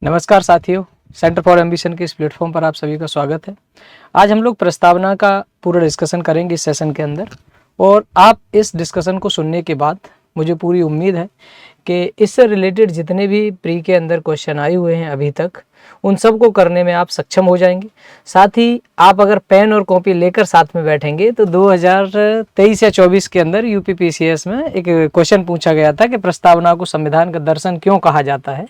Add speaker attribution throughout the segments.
Speaker 1: नमस्कार साथियों, centre for ambition के इस प्लेटफॉर्म पर आप सभी का स्वागत है। आज हम लोग प्रस्तावना का पूरा डिस्कशन करेंगे इस सेशन के अंदर। और आप इस डिस्कशन को सुनने के बाद मुझे पूरी उम्मीद है कि इससे रिलेटेड जितने भी प्री के अंदर क्वेश्चन आए हुए हैं अभी तक, उन सब को करने में आप सक्षम हो जाएंगे। साथ ही आप अगर पेन और कॉपी लेकर साथ में बैठेंगे तो 2023 या 24 के अंदर यूपीपीसीएस में एक क्वेश्चन पूछा गया था कि प्रस्तावना को संविधान का दर्शन क्यों कहा जाता है,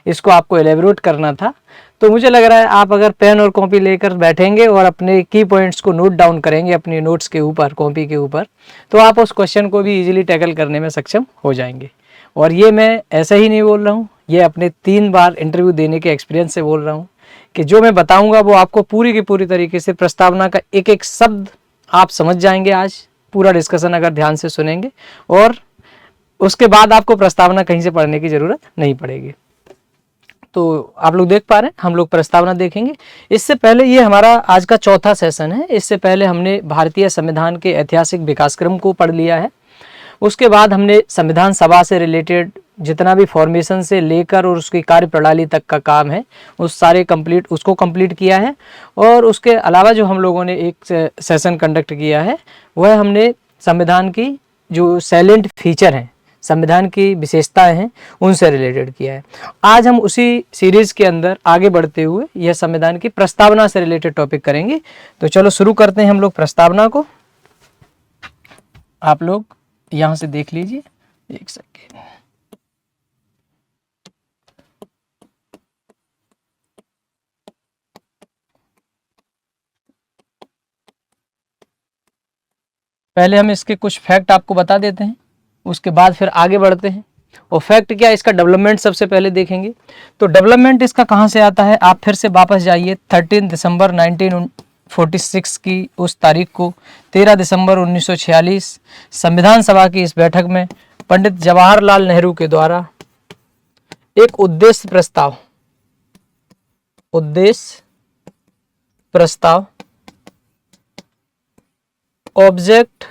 Speaker 1: इसको आपको एलेबोरेट करना था। तो मुझे लग रहा है आप अगर पेन और कॉपी लेकर बैठेंगे और अपने की पॉइंट्स को नोट डाउन करेंगे अपनी नोट्स के ऊपर, कॉपी के ऊपर, तो आप उस क्वेश्चन को भी इजीली टैकल करने में सक्षम हो जाएंगे। और ये मैं ऐसे ही नहीं बोल रहा हूँ, ये अपने 3 बार इंटरव्यू देने के एक्सपीरियंस से बोल रहा हूँ कि जो मैं बताऊँगा वो आपको पूरी की पूरी तरीके से प्रस्तावना का एक एक शब्द आप समझ जाएंगे। आज पूरा डिस्कशन अगर ध्यान से सुनेंगे और उसके बाद आपको प्रस्तावना कहीं से पढ़ने की ज़रूरत नहीं पड़ेगी। तो आप लोग देख पा रहे हैं, हम लोग प्रस्तावना देखेंगे। इससे पहले ये हमारा आज का चौथा सेशन है। इससे पहले हमने भारतीय संविधान के ऐतिहासिक विकासक्रम को पढ़ लिया है। उसके बाद हमने संविधान सभा से रिलेटेड जितना भी फॉर्मेशन से लेकर और उसकी कार्यप्रणाली तक का काम है उसको कंप्लीट किया है। और उसके अलावा जो हम लोगों ने एक सेशन कंडक्ट किया है वह हमने संविधान की जो सैलेंट फीचर हैं, संविधान की विशेषताएं हैं, उनसे रिलेटेड किया है। आज हम उसी सीरीज के अंदर आगे बढ़ते हुए यह संविधान की प्रस्तावना से रिलेटेड टॉपिक करेंगे। तो चलो शुरू करते हैं हम लोग प्रस्तावना को। आप लोग यहां से देख लीजिए, एक सेकेंड। पहले हम इसके कुछ फैक्ट आपको बता देते हैं, उसके बाद फिर आगे बढ़ते हैं। और फैक्ट क्या, इसका डेवलपमेंट सबसे पहले देखेंगे। तो डेवलपमेंट इसका कहाँ से आता है, आप फिर से वापस जाइए 13 दिसंबर 1946 की उस तारीख को। 13 दिसंबर 1946 संविधान सभा की इस बैठक में पंडित जवाहरलाल नेहरू के द्वारा एक उद्देश्य प्रस्ताव ऑब्जेक्ट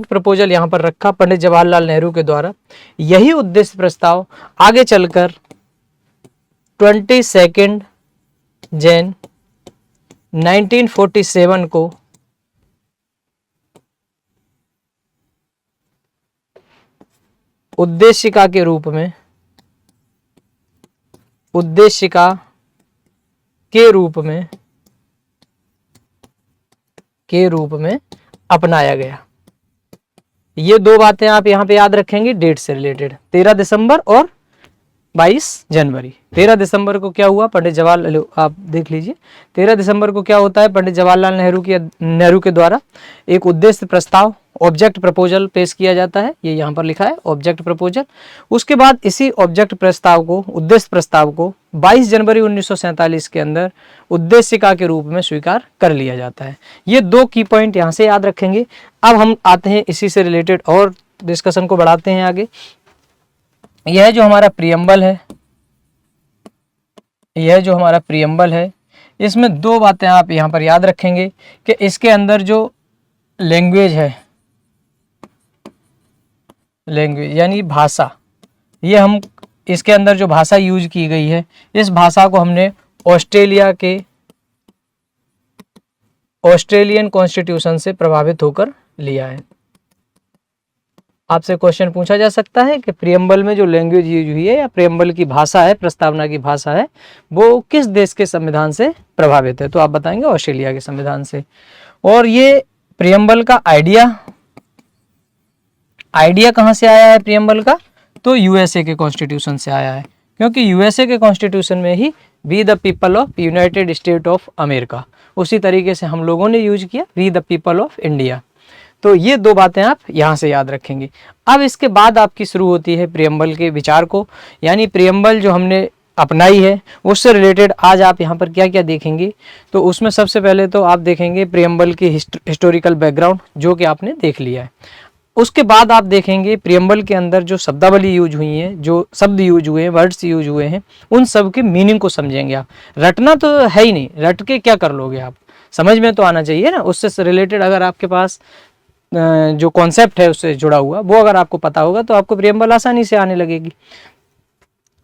Speaker 1: प्रपोजल यहां पर रखा पंडित जवाहरलाल नेहरू के द्वारा। यही उद्देश्य प्रस्ताव आगे चलकर 22 जैन 1947 को उद्देशिका के रूप में अपनाया गया। ये दो बातें आप यहां पे याद रखेंगे डेट से रिलेटेड, 13 दिसंबर और 22 जनवरी। 13 दिसंबर को क्या हुआ, पंडित जवाहरलाल, आप देख लीजिए 13 दिसंबर को क्या होता है, पंडित जवाहरलाल नेहरू के द्वारा एक उद्देश्य प्रस्ताव ऑब्जेक्ट प्रपोजल पेश किया जाता है। ये यहाँ पर लिखा है ऑब्जेक्ट प्रपोजल। उसके बाद इसी ऑब्जेक्ट प्रस्ताव को, उद्देश्य प्रस्ताव को 22 जनवरी 1947 के अंदर उद्देशिका के रूप में स्वीकार कर लिया जाता है। ये दो की पॉइंट यहाँ से याद रखेंगे। अब हम आते हैं इसी से रिलेटेड और डिस्कशन को बढ़ाते हैं आगे। यह जो हमारा प्रियम्बल है, इसमें दो बातें आप यहाँ पर याद रखेंगे कि इसके अंदर जो लैंग्वेज यानी भाषा, ये हम इसके अंदर जो भाषा यूज की गई है, इस भाषा को हमने ऑस्ट्रेलियन कॉन्स्टिट्यूशन से प्रभावित होकर लिया है। आपसे क्वेश्चन पूछा जा सकता है कि प्रियम्बल में जो लैंग्वेज यूज हुई है या प्रियम्बल की भाषा है, प्रस्तावना की भाषा है, वो किस देश के संविधान से प्रभावित है, तो आप बताएंगे ऑस्ट्रेलिया के संविधान से। और ये प्रियम्बल का आइडिया कहाँ से आया है प्रियम्बल का, तो यूएसए के कॉन्स्टिट्यूशन से आया है, क्योंकि यूएसए के कॉन्स्टिट्यूशन में ही we the people of United State of America, उसी तरीके से हम लोगों ने यूज किया we the people of India. तो ये दो बातें आप यहाँ से याद रखेंगे। अब इसके बाद आपकी शुरू होती है प्रियम्बल के विचार को, यानी प्रियम्बल जो हमने अपनाई है उससे रिलेटेड आज आप यहाँ पर क्या क्या देखेंगे। तो उसमें सबसे पहले तो आप देखेंगे प्रियम्बल की हिस्टोरिकल बैकग्राउंड, जो कि आपने देख लिया है। उसके बाद आप देखेंगे प्रियम्बल के अंदर जो शब्दावली यूज हुई है, जो शब्द यूज हुए हैं, वर्ड्स यूज हुए हैं, उन सब के मीनिंग को समझेंगे आप। रटना तो है ही नहीं, रट के क्या कर लोगे आप, समझ में तो आना चाहिए ना। उससे रिलेटेड अगर आपके पास जो कॉन्सेप्ट है उससे जुड़ा हुआ, वो अगर आपको पता होगा तो आपको प्रियम्बल आसानी से आने लगेगी।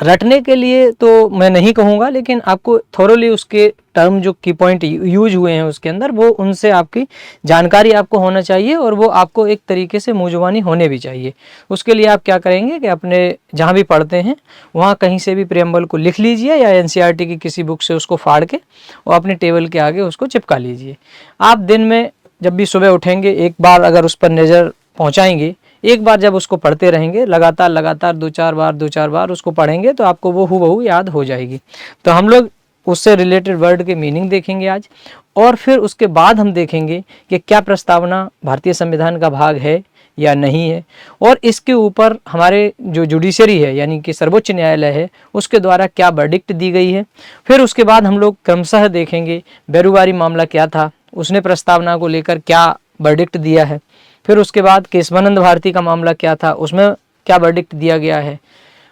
Speaker 1: रटने के लिए तो मैं नहीं कहूँगा, लेकिन आपको थोरोली उसके टर्म जो की पॉइंट यूज हुए हैं उसके अंदर, वो उनसे आपकी जानकारी आपको होना चाहिए और वो आपको एक तरीके से मुंहजुबानी होने भी चाहिए। उसके लिए आप क्या करेंगे कि अपने जहाँ भी पढ़ते हैं वहाँ कहीं से भी प्रियम्बल को लिख लीजिए या एनसीईआरटी की किसी बुक से उसको फाड़ के और अपने टेबल के आगे उसको चिपका लीजिए। आप दिन में जब भी सुबह उठेंगे एक बार अगर उस पर नज़र पहुँचाएंगे, एक बार जब उसको पढ़ते रहेंगे लगातार दो चार बार उसको पढ़ेंगे तो आपको वो हूबहू याद हो जाएगी। तो हम लोग उससे रिलेटेड वर्ड के मीनिंग देखेंगे आज, और फिर उसके बाद हम देखेंगे कि क्या प्रस्तावना भारतीय संविधान का भाग है या नहीं है, और इसके ऊपर हमारे जो जुडिशरी है यानी कि सर्वोच्च न्यायालय है उसके द्वारा क्या वर्डिक्ट दी गई है। फिर उसके बाद हम लोग क्रमशः देखेंगे बेरुवारी मामला क्या था, उसने प्रस्तावना को लेकर क्या वर्डिक्ट दिया है। फिर उसके बाद केशवानंद भारती का मामला क्या था, उसमें क्या वर्डिक्ट दिया गया है।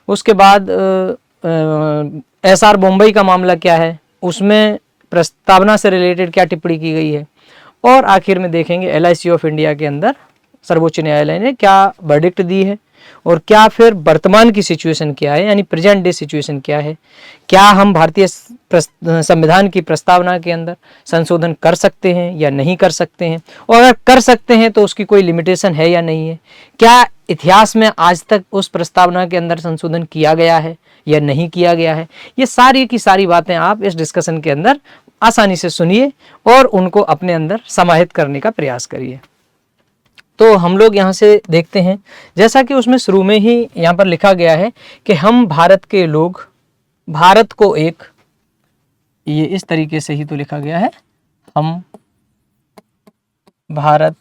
Speaker 1: उसके बाद एसआर बॉम्बई का मामला क्या है, उसमें प्रस्तावना से रिलेटेड क्या टिप्पणी की गई है। और आखिर में देखेंगे एलआईसी ऑफ इंडिया के अंदर सर्वोच्च न्यायालय ने क्या वर्डिक्ट दी है और क्या फिर वर्तमान की सिचुएशन क्या है, यानी प्रेजेंट डे सिचुएशन क्या है। क्या हम भारतीय संविधान की प्रस्तावना के अंदर संशोधन कर सकते हैं या नहीं कर सकते हैं, और अगर कर सकते हैं तो उसकी कोई लिमिटेशन है या नहीं है। क्या इतिहास में आज तक उस प्रस्तावना के अंदर संशोधन किया गया है या नहीं किया गया है। ये सारी की सारी बातें आप इस डिस्कशन के अंदर आसानी से सुनिए और उनको अपने अंदर समाहित करने का प्रयास करिए। तो हम लोग यहाँ से देखते हैं, जैसा कि उसमें शुरू में ही यहाँ पर लिखा गया है कि हम भारत के लोग भारत को एक, ये इस तरीके से ही तो लिखा गया है, हम भारत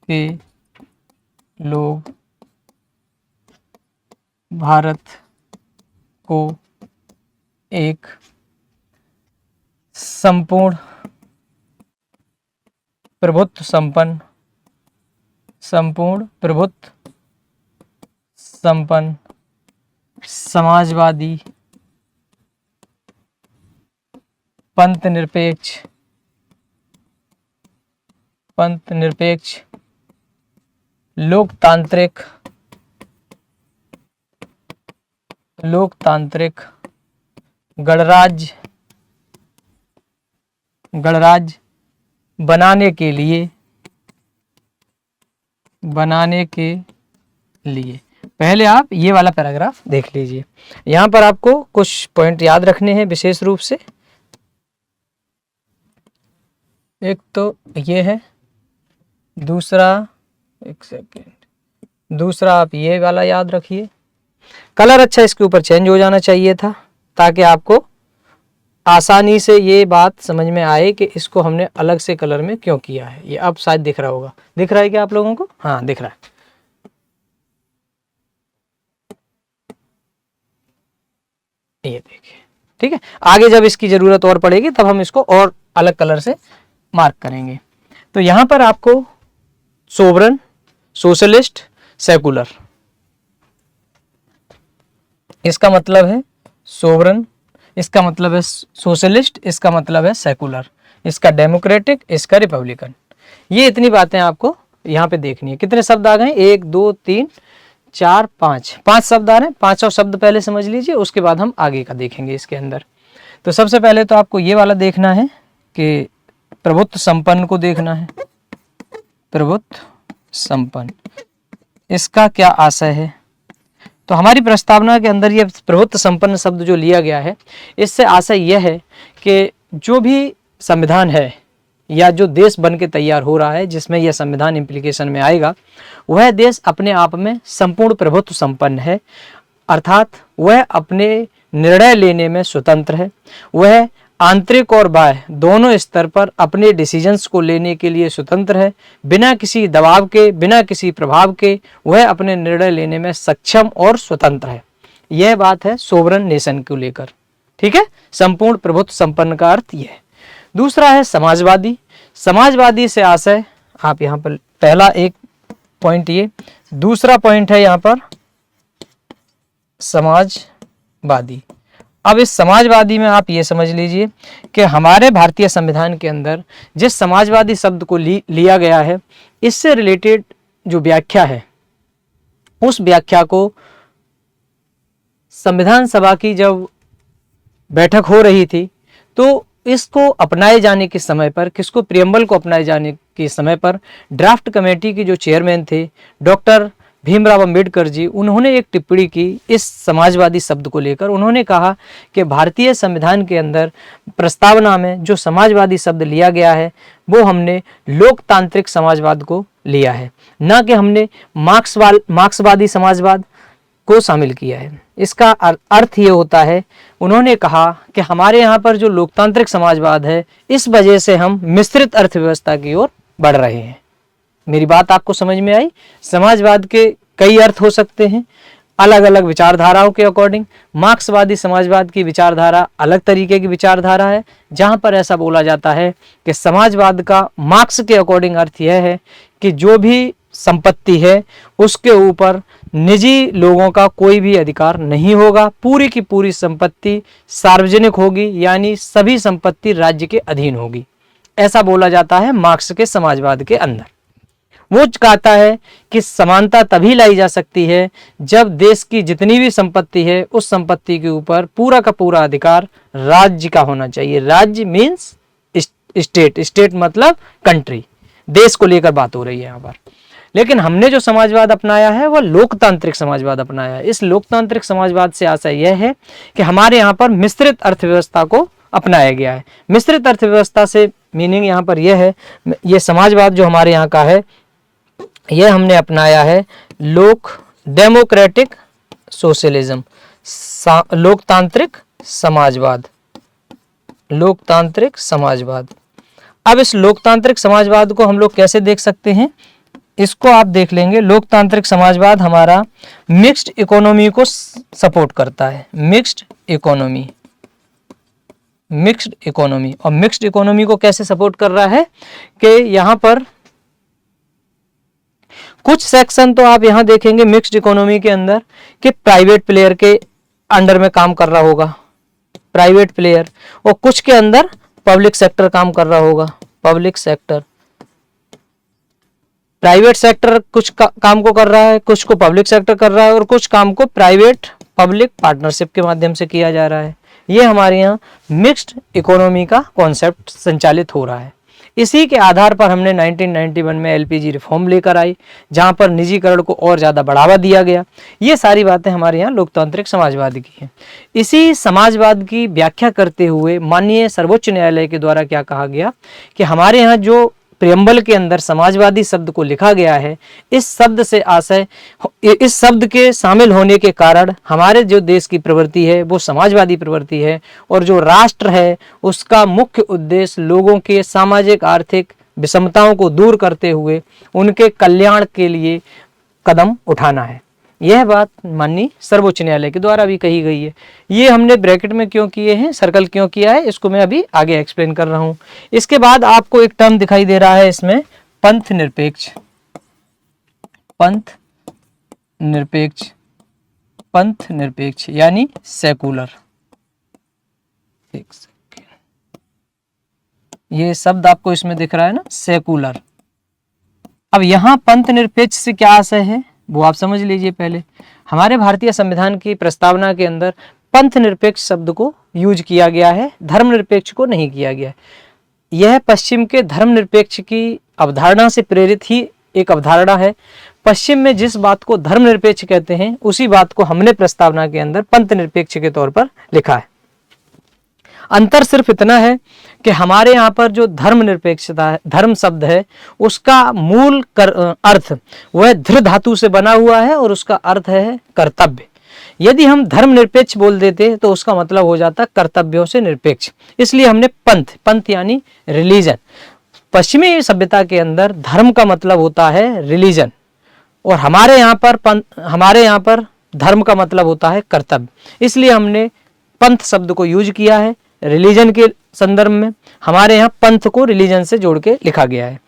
Speaker 1: के लोग भारत को एक संपूर्ण प्रभुत्व संपन्न समाजवादी पंथ निरपेक्ष लोकतांत्रिक गणराज्य बनाने के लिए पहले आप ये वाला पैराग्राफ देख लीजिए। यहाँ पर आपको कुछ पॉइंट याद रखने हैं विशेष रूप से। एक तो ये है, दूसरा एक सेकेंड, दूसरा आप ये वाला याद रखिए। कलर अच्छा इसके ऊपर चेंज हो जाना चाहिए था ताकि आपको आसानी से ये बात समझ में आए कि इसको हमने अलग से कलर में क्यों किया है। ये अब शायद दिख रहा होगा, दिख रहा है क्या आप लोगों को? हाँ दिख रहा है। ये देखिए, ठीक है। आगे जब इसकी जरूरत और पड़ेगी तब हम इसको और अलग कलर से मार्क करेंगे। तो यहां पर आपको सोवरन, सोशलिस्ट, सेकुलर, इसका मतलब है सोवरन, इसका मतलब है सोशलिस्ट, इसका मतलब है सेकुलर, इसका डेमोक्रेटिक, इसका रिपब्लिकन। ये इतनी बातें आपको यहाँ पे देखनी है। कितने शब्द आ गए? 1 2 3 4 5 शब्द आ रहे हैं। 5 शब्द पहले समझ लीजिए, उसके बाद हम आगे का देखेंगे इसके अंदर। तो सबसे पहले तो आपको ये वाला देखना है कि प्रभुत्व संपन्न को देखना है। प्रभुत्व संपन्न, इसका क्या आशय है? तो हमारी प्रस्तावना के अंदर ये प्रभुत्व संपन्न शब्द जो लिया गया है, इससे आशय यह है कि जो भी संविधान है या जो देश बन के तैयार हो रहा है जिसमें यह संविधान इम्प्लीकेशन में आएगा, वह देश अपने आप में संपूर्ण प्रभुत्व संपन्न है, अर्थात वह अपने निर्णय लेने में स्वतंत्र है। वह आंतरिक और बाह्य दोनों स्तर पर अपने डिसीजंस को लेने के लिए स्वतंत्र है, बिना किसी दबाव के, बिना किसी प्रभाव के वह अपने निर्णय लेने में सक्षम और स्वतंत्र है। यह बात है सोवरन नेशन को लेकर, ठीक है। संपूर्ण प्रभुत्व संपन्न का अर्थ यह है। दूसरा है समाजवादी। समाजवादी से आशय, आप यहाँ पर पहला एक पॉइंट ये, दूसरा पॉइंट है यहाँ पर समाजवादी। अब इस समाजवादी में आप ये समझ लीजिए कि हमारे भारतीय संविधान के अंदर जिस समाजवादी शब्द को लिया गया है, इससे रिलेटेड जो व्याख्या है, उस व्याख्या को संविधान सभा की जब बैठक हो रही थी तो इसको अपनाए जाने के समय पर, किसको, प्रियम्बल को अपनाए जाने के समय पर ड्राफ्ट कमेटी के जो चेयरमैन थे डॉक्टर भीमराव अंबेडकर जी, उन्होंने एक टिप्पणी की इस समाजवादी शब्द को लेकर। उन्होंने कहा कि भारतीय संविधान के अंदर प्रस्तावना में जो समाजवादी शब्द लिया गया है वो हमने लोकतांत्रिक समाजवाद को लिया है, ना कि हमने मार्क्सवादी समाजवाद को शामिल किया है। इसका अर्थ ये होता है, उन्होंने कहा कि हमारे यहाँ पर जो लोकतांत्रिक समाजवाद है, इस वजह से हम मिश्रित अर्थव्यवस्था की ओर बढ़ रहे हैं। मेरी बात आपको समझ में आई? समाजवाद के कई अर्थ हो सकते हैं अलग अलग विचारधाराओं के अकॉर्डिंग। मार्क्सवादी समाजवाद की विचारधारा अलग तरीके की विचारधारा है, जहां पर ऐसा बोला जाता है कि समाजवाद का मार्क्स के अकॉर्डिंग अर्थ यह है कि जो भी संपत्ति है उसके ऊपर निजी लोगों का कोई भी अधिकार नहीं होगा, पूरी की पूरी संपत्ति सार्वजनिक होगी, यानी सभी संपत्ति राज्य के अधीन होगी। ऐसा बोला जाता है मार्क्स के समाजवाद के अंदर। वो कहता है कि समानता तभी लाई जा सकती है जब देश की जितनी भी संपत्ति है उस संपत्ति के ऊपर पूरा का पूरा अधिकार राज्य का होना चाहिए। राज्य मीन्स स्टेट, स्टेट मतलब कंट्री, देश को लेकर बात हो रही है यहाँ पर। लेकिन हमने जो समाजवाद अपनाया है वह लोकतांत्रिक समाजवाद अपनाया है। इस लोकतांत्रिक समाजवाद से आशा यह है कि हमारे यहाँ पर मिश्रित अर्थव्यवस्था को अपनाया गया है। मिश्रित अर्थव्यवस्था से मीनिंग यहाँ पर यह है, यह समाजवाद जो हमारे यहाँ का है यह हमने अपनाया है डेमोक्रेटिक सोशलिज्म, लोकतांत्रिक समाजवाद, लोकतांत्रिक समाजवाद। अब इस लोकतांत्रिक समाजवाद को हम लोग कैसे देख सकते हैं, इसको आप देख लेंगे। लोकतांत्रिक समाजवाद हमारा मिक्स्ड इकोनॉमी को सपोर्ट करता है। Mixed economy, mixed economy. और मिक्स्ड इकोनॉमी को कैसे सपोर्ट कर रहा है कि यहाँ पर कुछ सेक्शन तो आप यहाँ देखेंगे मिक्स्ड इकोनॉमी के अंदर कि प्राइवेट प्लेयर के अंडर में काम कर रहा होगा, प्राइवेट प्लेयर, और कुछ के अंदर पब्लिक सेक्टर काम कर रहा होगा, पब्लिक सेक्टर। प्राइवेट सेक्टर कुछ काम को कर रहा है, कुछ को पब्लिक सेक्टर कर रहा है, और कुछ काम को प्राइवेट पब्लिक पार्टनरशिप के माध्यम से किया जा रहा है। ये हमारे यहाँ मिक्स्ड इकोनॉमी का कॉन्सेप्ट संचालित हो रहा है। इसी के आधार पर हमने 1991 में एलपीजी रिफॉर्म लेकर आई, जहां पर निजीकरण को और ज़्यादा बढ़ावा दिया गया। ये सारी बातें हमारे यहाँ लोकतांत्रिक समाजवाद की हैं। इसी समाजवाद की व्याख्या करते हुए माननीय सर्वोच्च न्यायालय के द्वारा क्या कहा गया कि हमारे यहाँ जो प्रियम्बल के अंदर समाजवादी शब्द को लिखा गया है, इस शब्द से आशय, इस शब्द के शामिल होने के कारण हमारे जो देश की प्रवृत्ति है वो समाजवादी प्रवृत्ति है, और जो राष्ट्र है उसका मुख्य उद्देश्य लोगों के सामाजिक आर्थिक विषमताओं को दूर करते हुए उनके कल्याण के लिए कदम उठाना है। यह बात माननीय सर्वोच्च न्यायालय के द्वारा भी कही गई है। ये हमने ब्रैकेट में क्यों किए हैं, सर्कल क्यों किया है, इसको मैं अभी आगे एक्सप्लेन कर रहा हूं। इसके बाद आपको एक टर्म दिखाई दे रहा है इसमें, पंथ निरपेक्ष, पंथ निरपेक्ष, पंथ निरपेक्ष यानी सेकुलर। ये शब्द आपको इसमें दिख रहा है ना, सेकुलर। अब यहां पंथ निरपेक्ष से क्या आशय है वो आप समझ लीजिए। पहले हमारे भारतीय संविधान की प्रस्तावना के अंदर पंथ निरपेक्ष शब्द को यूज किया गया है, धर्म निरपेक्ष को नहीं किया गया है। यह पश्चिम के धर्म निरपेक्ष की अवधारणा से प्रेरित ही एक अवधारणा है। पश्चिम में जिस बात को धर्म निरपेक्ष कहते हैं उसी बात को हमने प्रस्तावना के अंदर पंथ निरपेक्ष के तौर पर लिखा है। अंतर सिर्फ इतना है कि हमारे यहाँ पर जो धर्म निरपेक्षता है, धर्म शब्द है, उसका मूल अर्थ वह धृ धातु से बना हुआ है और उसका अर्थ है कर्तव्य। यदि हम धर्म निरपेक्ष बोल देते तो उसका मतलब हो जाता कर्तव्यों से निरपेक्ष। इसलिए हमने पंथ, पंथ यानी रिलीजन। पश्चिमी सभ्यता के अंदर धर्म का मतलब होता है रिलीजन, और हमारे यहाँ पर धर्म का मतलब होता है कर्तव्य। इसलिए हमने पंथ शब्द को यूज किया है रिलीजन के संदर्भ में। हमारे यहाँ पंथ को रिलीजन से जोड़ के लिखा गया है।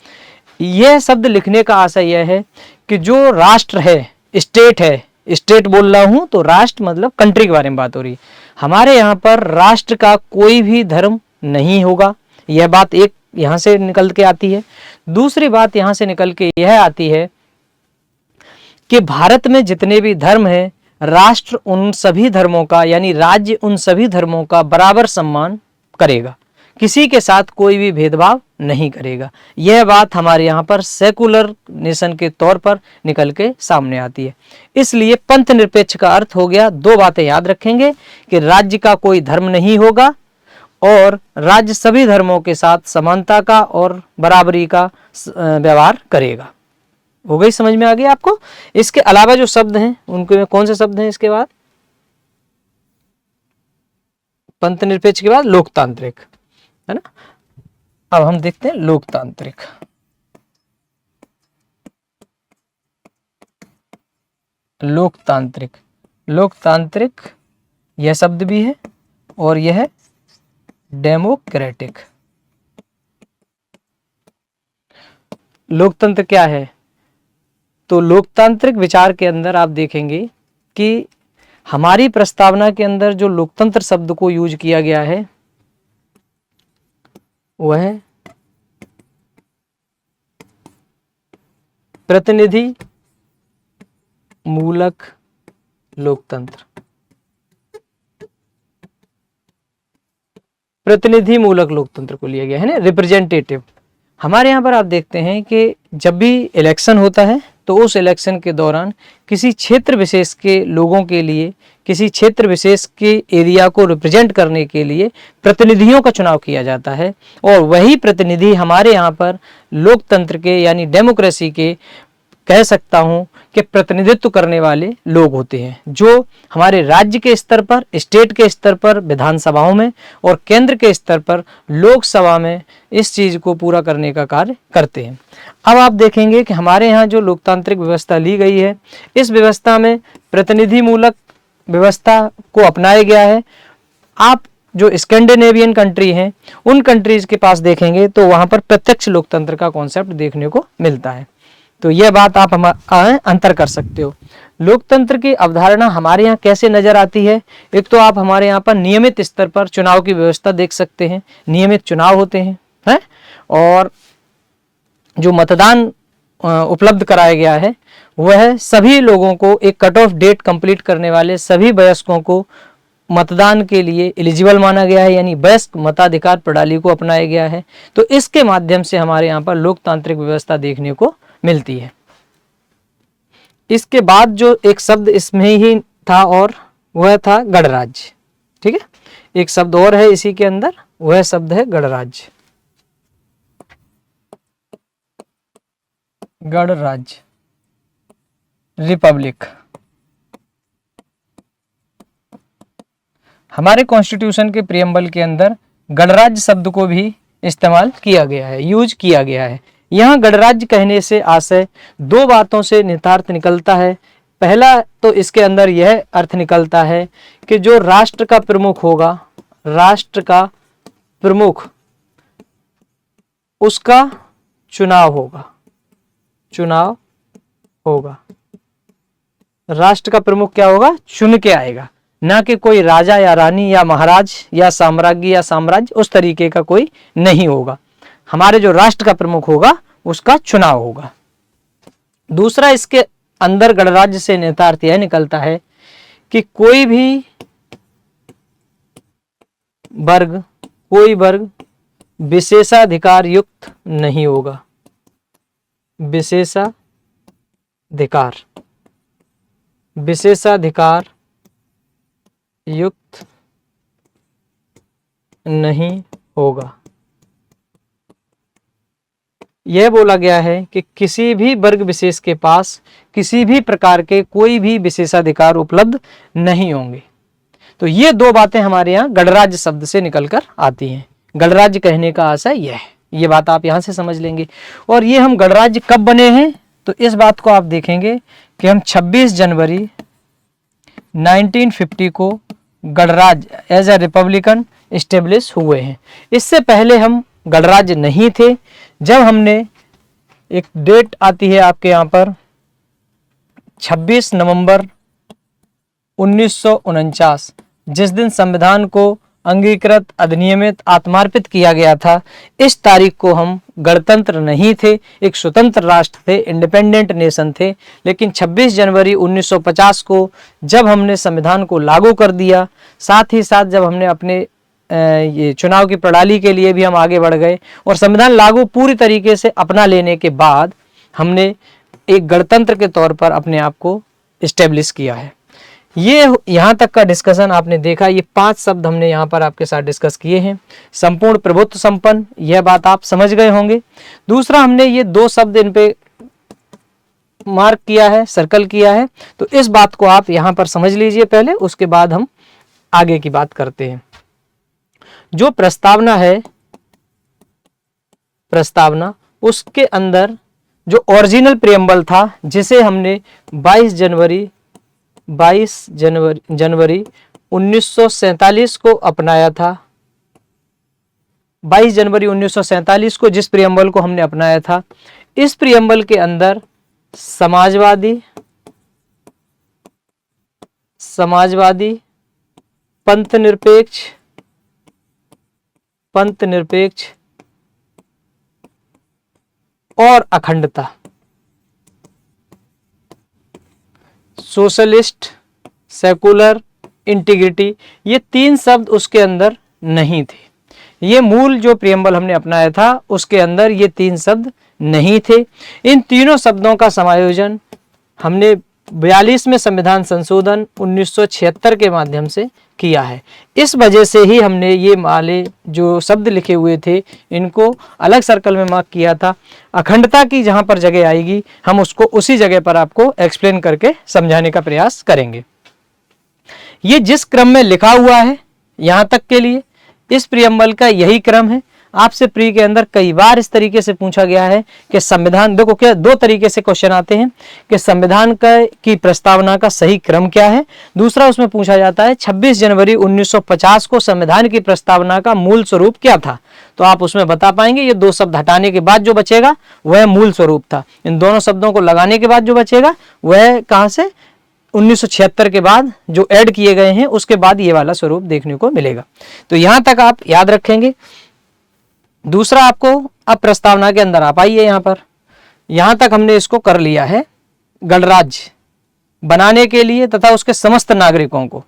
Speaker 1: यह शब्द लिखने का आशय यह है कि जो राष्ट्र है, स्टेट है, स्टेट बोल रहा हूं तो राष्ट्र मतलब कंट्री के बारे में बात हो रही है। हमारे यहाँ पर राष्ट्र का कोई भी धर्म नहीं होगा, यह बात एक यहाँ से निकल के आती है। दूसरी बात यहाँ से निकल के यह आती है कि भारत में जितने भी धर्म हैं, राष्ट्र उन सभी धर्मों का यानी राज्य उन सभी धर्मों का बराबर सम्मान करेगा, किसी के साथ कोई भी भेदभाव नहीं करेगा। यह बात हमारे यहाँ पर सेकुलर नेशन के तौर पर निकल के सामने आती है। इसलिए पंथ निरपेक्ष का अर्थ हो गया, दो बातें याद रखेंगे कि राज्य का कोई धर्म नहीं होगा और राज्य सभी धर्मों के साथ समानता का और बराबरी का व्यवहार करेगा। हो गई, समझ में आ गई आपको। इसके अलावा जो शब्द हैं उनके कौन से शब्द हैं इसके बाद, पंथ निरपेक्ष के बाद लोकतांत्रिक, है ना। अब हम देखते हैं लोकतांत्रिक। लोकतांत्रिक, लोकतांत्रिक यह शब्द भी है और यह है डेमोक्रेटिक। लोकतंत्र क्या है, तो लोकतांत्रिक विचार के अंदर आप देखेंगे कि हमारी प्रस्तावना के अंदर जो लोकतंत्र शब्द को यूज किया गया है वह है प्रतिनिधि मूलक लोकतंत्र। प्रतिनिधि मूलक लोकतंत्र को लिया गया है ना, रिप्रेजेंटेटिव। हमारे यहाँ पर आप देखते हैं कि जब भी इलेक्शन होता है तो उस इलेक्शन के दौरान किसी क्षेत्र विशेष के लोगों के लिए, किसी क्षेत्र विशेष के एरिया को रिप्रेजेंट करने के लिए प्रतिनिधियों का चुनाव किया जाता है और वही प्रतिनिधि हमारे यहाँ पर लोकतंत्र के यानी डेमोक्रेसी के कह सकता हूं कि प्रतिनिधित्व करने वाले लोग होते हैं, जो हमारे राज्य के स्तर पर, स्टेट के स्तर पर विधानसभाओं में और केंद्र के स्तर पर लोकसभा में इस चीज को पूरा करने का कार्य करते हैं। अब आप देखेंगे कि हमारे यहाँ जो लोकतांत्रिक व्यवस्था ली गई है, इस व्यवस्था में प्रतिनिधि मूलक व्यवस्था को अपनाया गया है। आप जो स्कैंडिनेवियन कंट्री हैं उन कंट्रीज के पास देखेंगे तो वहां पर प्रत्यक्ष लोकतंत्र का कॉन्सेप्ट देखने को मिलता है। तो यह बात आप अंतर कर सकते हो। लोकतंत्र की अवधारणा हमारे यहाँ कैसे नजर आती है, एक तो आप हमारे यहाँ पर नियमित स्तर पर चुनाव की व्यवस्था देख सकते हैं, नियमित चुनाव होते हैं, है? और जो मतदान उपलब्ध कराया गया है वह सभी लोगों को, एक कट ऑफ डेट कंप्लीट करने वाले सभी वयस्कों को मतदान के लिए एलिजिबल माना गया है, यानी वयस्क मताधिकार प्रणाली को अपनाया गया है। तो इसके माध्यम से हमारे यहाँ पर लोकतांत्रिक व्यवस्था देखने को मिलती है। इसके बाद जो एक शब्द इसमें ही था और वह था गणराज्य। ठीक है, एक शब्द और है इसी के अंदर, वह शब्द है गणराज्य। गणराज्य, रिपब्लिक। हमारे कॉन्स्टिट्यूशन के प्रियम्बल के अंदर गणराज्य शब्द को भी इस्तेमाल किया गया है, यूज किया गया है। यहाँ गणराज्य कहने से आशय दो बातों से निहितार्थ निकलता है। पहला तो इसके अंदर यह अर्थ निकलता है कि जो राष्ट्र का प्रमुख होगा, राष्ट्र का प्रमुख, उसका चुनाव होगा, चुनाव होगा। राष्ट्र का प्रमुख क्या होगा, चुन के आएगा, ना कि कोई राजा या रानी या महाराज या साम्राज्य या साम्राज्य उस तरीके का कोई नहीं होगा। हमारे जो राष्ट्र का प्रमुख होगा उसका चुनाव होगा। दूसरा इसके अंदर गणराज्य से निहितार्थ यह निकलता है कि कोई भी वर्ग, कोई वर्ग विशेषाधिकार युक्त नहीं होगा, विशेषाधिकार, विशेषाधिकार युक्त नहीं होगा। यह बोला गया है कि किसी भी वर्ग विशेष के पास किसी भी प्रकार के कोई भी विशेषाधिकार उपलब्ध नहीं होंगे। तो ये दो बातें हमारे यहाँ गणराज्य शब्द से निकलकर आती हैं। गणराज्य कहने का आशय यह है, ये बात आप यहाँ से समझ लेंगे। और ये हम गणराज्य कब बने हैं, तो इस बात को आप देखेंगे कि हम 26 जनवरी 1950 को गणराज्य एज ए रिपब्लिकन इस्टेब्लिश हुए हैं। इससे पहले हम गणराज्य नहीं थे। जब हमने, एक डेट आती है आपके यहाँ पर 26 नवंबर 1949, जिस दिन संविधान को अंगीकृत, अधिनियमित, आत्मार्पित किया गया था, इस तारीख को हम गणतंत्र नहीं थे, एक स्वतंत्र राष्ट्र थे, इंडिपेंडेंट नेशन थे। लेकिन 26 जनवरी 1950 को जब हमने संविधान को लागू कर दिया, साथ ही साथ जब हमने अपने ये चुनाव की प्रणाली के लिए भी हम आगे बढ़ गए और संविधान लागू पूरी तरीके से अपना लेने के बाद हमने एक गणतंत्र के तौर पर अपने आप को इस्टेब्लिश किया है। ये यहाँ तक का डिस्कशन आपने देखा, ये 5 शब्द हमने यहाँ पर आपके साथ डिस्कस किए हैं। संपूर्ण प्रभुत्व संपन्न, यह बात आप समझ गए होंगे। दूसरा, हमने ये 2 शब्द इन पे मार्क किया है, सर्कल किया है, तो इस बात को आप यहाँ पर समझ लीजिए पहले, उसके बाद हम आगे की बात करते हैं। जो प्रस्तावना है, प्रस्तावना, उसके अंदर जो ओरिजिनल प्रियम्बल था, जिसे हमने 22 जनवरी 1947 को अपनाया था, 22 जनवरी 1947 को जिस प्रियम्बल को हमने अपनाया था, इस प्रियम्बल के अंदर समाजवादी, पंथ निरपेक्ष और अखंडता, सोशलिस्ट, सेकुलर, इंटीग्रिटी, ये 3 शब्द उसके अंदर नहीं थे। ये मूल जो प्रियम्बल हमने अपनाया था उसके अंदर ये 3 शब्द नहीं थे। इन तीनों शब्दों का समायोजन हमने 42वें संविधान संशोधन 1976 के माध्यम से किया है। इस वजह से ही हमने ये वाले जो शब्द लिखे हुए थे इनको अलग सर्कल में मार्क किया था। अखंडता की जहाँ पर जगह आएगी हम उसको उसी जगह पर आपको एक्सप्लेन करके समझाने का प्रयास करेंगे। ये जिस क्रम में लिखा हुआ है यहाँ तक के लिए, इस प्रियम्बल का यही क्रम है। आपसे प्री के अंदर कई बार इस तरीके से पूछा गया है कि संविधान, देखो क्या 2 तरीके से क्वेश्चन आते हैं कि संविधान की प्रस्तावना का सही क्रम क्या है। दूसरा उसमें पूछा जाता है 26 जनवरी 1950 को संविधान की प्रस्तावना का मूल स्वरूप क्या था, तो आप उसमें बता पाएंगे। ये 2 शब्द हटाने के बाद जो बचेगा वह मूल स्वरूप था। इन दोनों शब्दों को लगाने के बाद जो बचेगा वह कहाँ से, 1976 के बाद जो ऐड किए गए हैं उसके बाद ये वाला स्वरूप देखने को मिलेगा। तो यहाँ तक आप याद रखेंगे। दूसरा, आपको अब प्रस्तावना के अंदर आप आइए। यहाँ पर यहाँ तक हमने इसको कर लिया है गणराज्य बनाने के लिए तथा उसके समस्त नागरिकों को,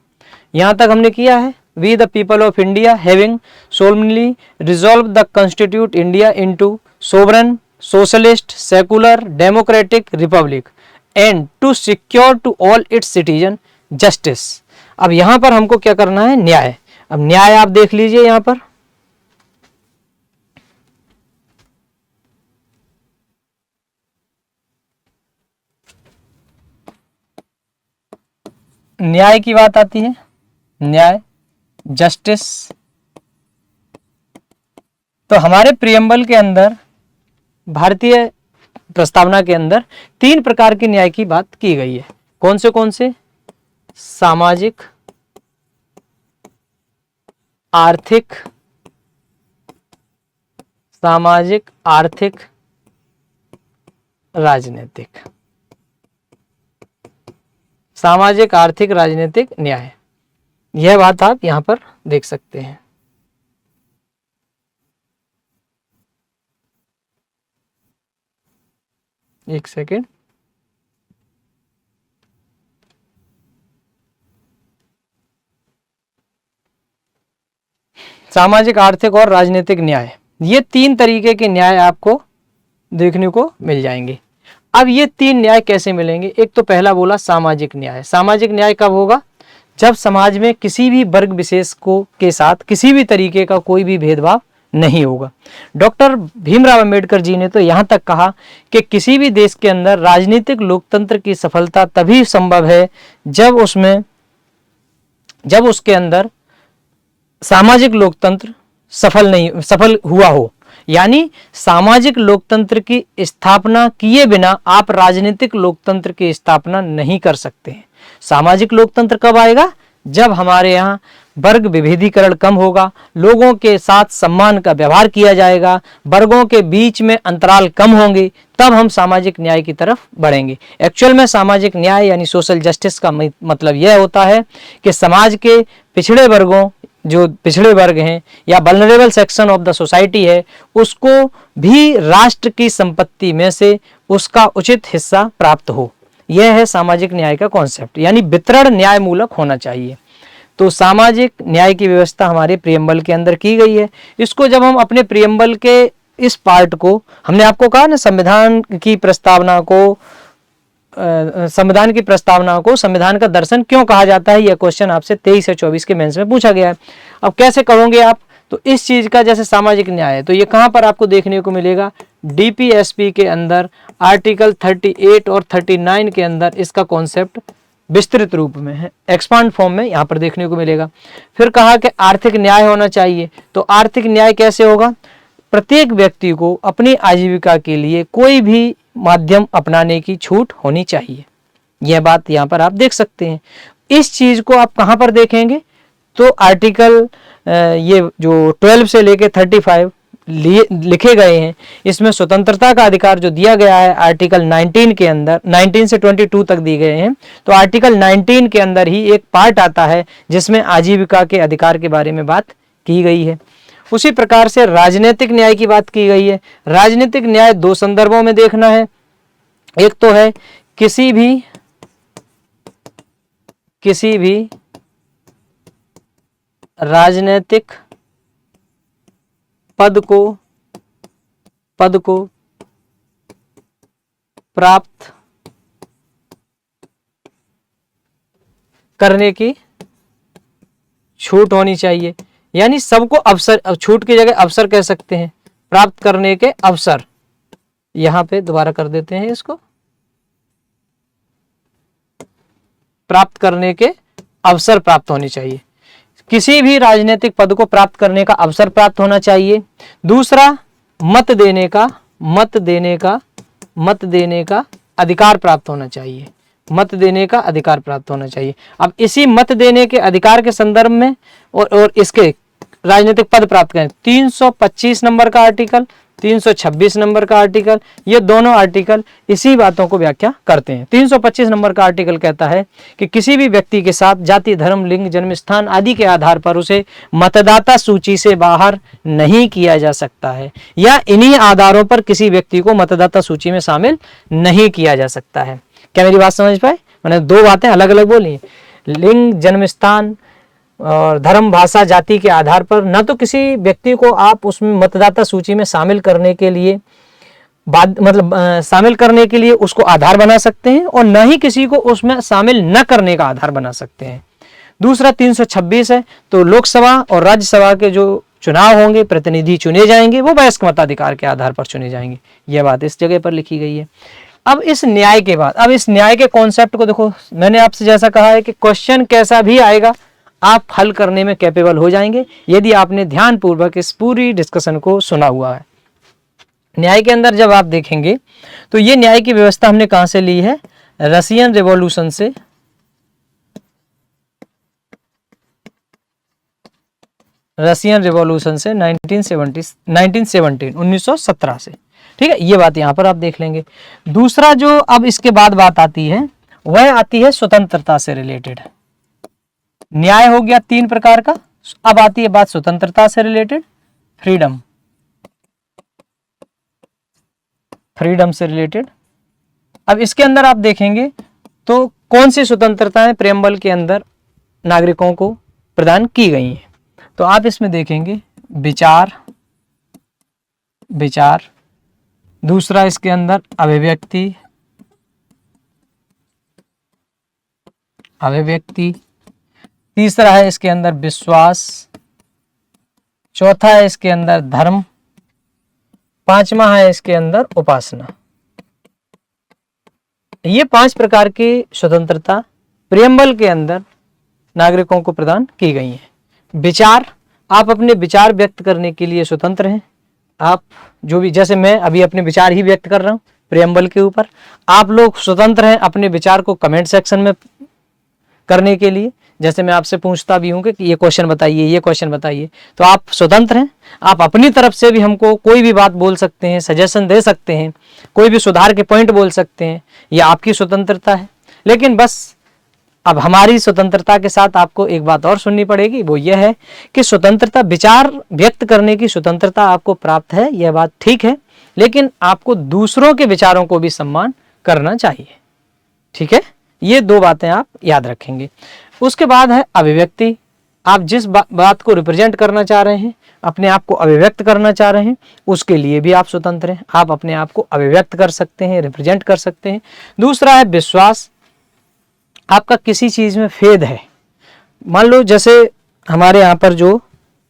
Speaker 1: यहाँ तक हमने किया है। We the people of India having solemnly resolved the constitute India into sovereign, socialist, secular, democratic republic and to secure to all its citizen justice. अब यहाँ पर हमको क्या करना है, न्याय। अब न्याय आप देख लीजिए, यहाँ पर न्याय की बात आती है, न्याय, जस्टिस। तो हमारे प्रियम्बल के अंदर, भारतीय प्रस्तावना के अंदर 3 प्रकार के न्याय की बात की गई है। कौन से? सामाजिक, आर्थिक, राजनीतिक। सामाजिक, आर्थिक, राजनीतिक न्याय, यह बात आप यहां पर देख सकते हैं। एक सेकेंड, सामाजिक, आर्थिक और राजनीतिक न्याय, ये 3 तरीके के न्याय आपको देखने को मिल जाएंगे। अब ये 3 न्याय कैसे मिलेंगे? एक तो पहला बोला सामाजिक न्याय। सामाजिक न्याय कब होगा? जब समाज में किसी भी वर्ग विशेष को के साथ किसी भी तरीके का कोई भी भेदभाव नहीं होगा। डॉक्टर भीमराव अंबेडकर जी ने तो यहाँ तक कहा कि किसी भी देश के अंदर राजनीतिक लोकतंत्र की सफलता तभी संभव है जब उसके अंदर सामाजिक लोकतंत्र सफल हुआ हो। यानी सामाजिक लोकतंत्र की स्थापना किए बिना आप राजनीतिक लोकतंत्र की स्थापना नहीं कर सकते हैं। सामाजिक लोकतंत्र कब आएगा? जब हमारे यहाँ वर्ग विभेदीकरण कम होगा, लोगों के साथ सम्मान का व्यवहार किया जाएगा, वर्गों के बीच में अंतराल कम होंगे, तब हम सामाजिक न्याय की तरफ बढ़ेंगे। एक्चुअल में सामाजिक न्याय यानी सोशल जस्टिस का मतलब यह होता है कि समाज के पिछड़े वर्गों, जो पिछड़े वर्ग हैं या vulnerable section of the society है, उसको भी राष्ट्र की संपत्ति में से उसका उचित हिस्सा प्राप्त हो। यह है सामाजिक न्याय का कॉन्सेप्ट, यानी वितरण न्याय मूलक होना चाहिए। तो सामाजिक न्याय की व्यवस्था हमारे प्रियम्बल के अंदर की गई है। इसको जब हम अपने प्रियम्बल के इस पार्ट को, हमने आपको कहा ना संविधान की प्रस्तावना को संविधान का दर्शन क्यों कहा जाता है, यह क्वेश्चन आपसे 23 से 24 के मेंस में पूछा गया है। अब कैसे करोगे आप, तो इस चीज का जैसे सामाजिक न्याय है तो ये कहां पर आपको देखने को मिलेगा, डीपीएसपी के अंदर आर्टिकल 38 और 39 के अंदर इसका कॉन्सेप्ट विस्तृत रूप में है, एक्सपांड फॉर्म में यहाँ पर देखने को मिलेगा। फिर कहा कि आर्थिक न्याय होना चाहिए। तो आर्थिक न्याय कैसे होगा, प्रत्येक व्यक्ति को अपनी आजीविका के लिए कोई भी माध्यम अपनाने की छूट होनी चाहिए। यह बात यहाँ पर आप देख सकते हैं। इस चीज को आप कहाँ पर देखेंगे, तो आर्टिकल ये जो 12 से लेके 35 लिखे गए हैं, इसमें स्वतंत्रता का अधिकार जो दिया गया है आर्टिकल 19 के अंदर, 19 से 22 तक दिए गए हैं। तो आर्टिकल 19 के अंदर ही एक पार्ट आता है जिसमें आजीविका के अधिकार के बारे में बात की गई है। उसी प्रकार से राजनीतिक न्याय की बात की गई है। राजनीतिक न्याय दो संदर्भों में देखना है। एक तो है किसी भी राजनीतिक पद को प्राप्त करने की छूट होनी चाहिए, यानी सबको अवसर, छूट की जगह अवसर कह सकते हैं, प्राप्त करने के अवसर। यहां पे दोबारा कर देते हैं इसको, प्राप्त करने के अवसर प्राप्त होने चाहिए। किसी भी राजनीतिक पद को प्राप्त करने का अवसर प्राप्त होना चाहिए। दूसरा, मत देने का अधिकार प्राप्त होना चाहिए। मत देने का अधिकार प्राप्त होना चाहिए। अब इसी मत देने के अधिकार के संदर्भ में और इसके राजनीतिक पद प्राप्त करें, 325 नंबर का आर्टिकल, 326 नंबर का आर्टिकल, ये दोनों आर्टिकल इसी बातों को व्याख्या करते हैं। 325 नंबर का आर्टिकल कहता है कि किसी भी व्यक्ति के साथ जाति, धर्म, लिंग, जन्म स्थान आदि के आधार पर उसे मतदाता सूची से बाहर नहीं किया जा सकता है, या इन्हीं आधारों पर किसी व्यक्ति को मतदाता सूची में शामिल नहीं किया जा सकता है। क्या मेरी बात समझ पाए? मैंने दो बातें अलग अलग बोली, लिंग, जन्म स्थान और धर्म, भाषा, जाति के आधार पर न तो किसी व्यक्ति को आप उसमें मतदाता सूची में शामिल करने के लिए शामिल करने के लिए उसको आधार बना सकते हैं, और न ही किसी को उसमें शामिल न करने का आधार बना सकते हैं। दूसरा 326 है, तो लोकसभा और राज्यसभा के जो चुनाव होंगे, प्रतिनिधि चुने जाएंगे, वो वयस्क मताधिकार के आधार पर चुने जाएंगे। यह बात इस जगह पर लिखी गई है। अब इस न्याय के बाद, अब इस न्याय के कॉन्सेप्ट को देखो, मैंने आपसे जैसा कहा है कि क्वेश्चन कैसा भी आएगा आप हल करने में कैपेबल हो जाएंगे यदि आपने ध्यानपूर्वक इस पूरी डिस्कशन को सुना हुआ है। न्याय के अंदर जब आप देखेंगे तो ये न्याय की व्यवस्था हमने कहां से ली है, रशियन रिवॉल्यूशन से। रशियन रिवॉल्यूशन से 1917 से, ठीक है, ये बात यहां पर आप देख लेंगे। दूसरा जो अब इसके बाद बात आती है वह आती है स्वतंत्रता से रिलेटेड। न्याय हो गया तीन प्रकार का, अब आती है बात स्वतंत्रता से रिलेटेड, फ्रीडम से रिलेटेड। अब इसके अंदर आप देखेंगे तो कौन सी स्वतंत्रताएं प्रेम्बल के अंदर नागरिकों को प्रदान की गई हैं। तो आप इसमें देखेंगे विचार, दूसरा इसके अंदर अभिव्यक्ति, तीसरा है इसके अंदर विश्वास, चौथा है इसके अंदर धर्म, पांचवा है इसके अंदर उपासना। ये 5 प्रकार की स्वतंत्रता प्रियम्बल के अंदर नागरिकों को प्रदान की गई है। विचार, आप अपने विचार व्यक्त करने के लिए स्वतंत्र हैं। आप जो भी, जैसे मैं अभी अपने विचार ही व्यक्त कर रहा हूं प्रियम्बल के ऊपर, आप लोग स्वतंत्र हैं अपने विचार को कमेंट सेक्शन में करने के लिए। जैसे मैं आपसे पूछता भी हूँ कि ये क्वेश्चन बताइए, ये क्वेश्चन बताइए, तो आप स्वतंत्र हैं, आप अपनी तरफ से भी हमको कोई भी बात बोल सकते हैं, सजेशन दे सकते हैं, कोई भी सुधार के पॉइंट बोल सकते हैं, ये आपकी स्वतंत्रता है। लेकिन बस अब हमारी स्वतंत्रता के साथ आपको एक बात और सुननी पड़ेगी, वो यह है कि स्वतंत्रता, विचार व्यक्त करने की स्वतंत्रता आपको प्राप्त है, यह बात ठीक है, लेकिन आपको दूसरों के विचारों को भी सम्मान करना चाहिए। ठीक है, ये दो बातें आप याद रखेंगे। उसके बाद है अभिव्यक्ति। आप जिस बात को रिप्रेजेंट करना चाह रहे हैं, अपने आप को अभिव्यक्त करना चाह रहे हैं, उसके लिए भी आप स्वतंत्र हैं। आप अपने आप को अभिव्यक्त कर सकते हैं, रिप्रेजेंट कर सकते हैं। दूसरा है विश्वास। आपका किसी चीज में फेद है, मान लो जैसे हमारे यहाँ पर जो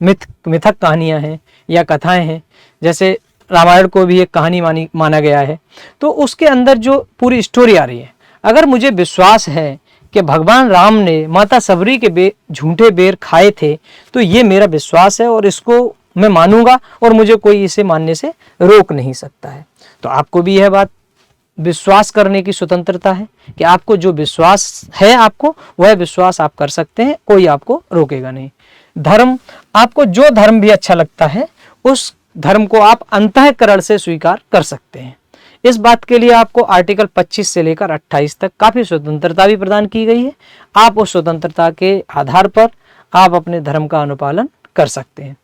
Speaker 1: मिथक कहानियां हैं या कथाएं हैं, जैसे रामायण को भी एक कहानी माना गया है, तो उसके अंदर जो पूरी स्टोरी आ रही है, अगर मुझे विश्वास है कि भगवान राम ने माता सबरी के झूठे बेर खाए थे, तो ये मेरा विश्वास है और इसको मैं मानूंगा और मुझे कोई इसे मानने से रोक नहीं सकता है। तो आपको भी यह बात विश्वास करने की स्वतंत्रता है कि आपको जो विश्वास है, आपको वह विश्वास आप कर सकते हैं, कोई आपको रोकेगा नहीं। धर्म, आपको जो धर्म भी अच्छा लगता है, उस धर्म को आप अंतःकरण से स्वीकार कर सकते हैं। इस बात के लिए आपको आर्टिकल 25 से लेकर 28 तक काफी स्वतंत्रता भी प्रदान की गई है। आप उस स्वतंत्रता के आधार पर आप अपने धर्म का अनुपालन कर सकते हैं।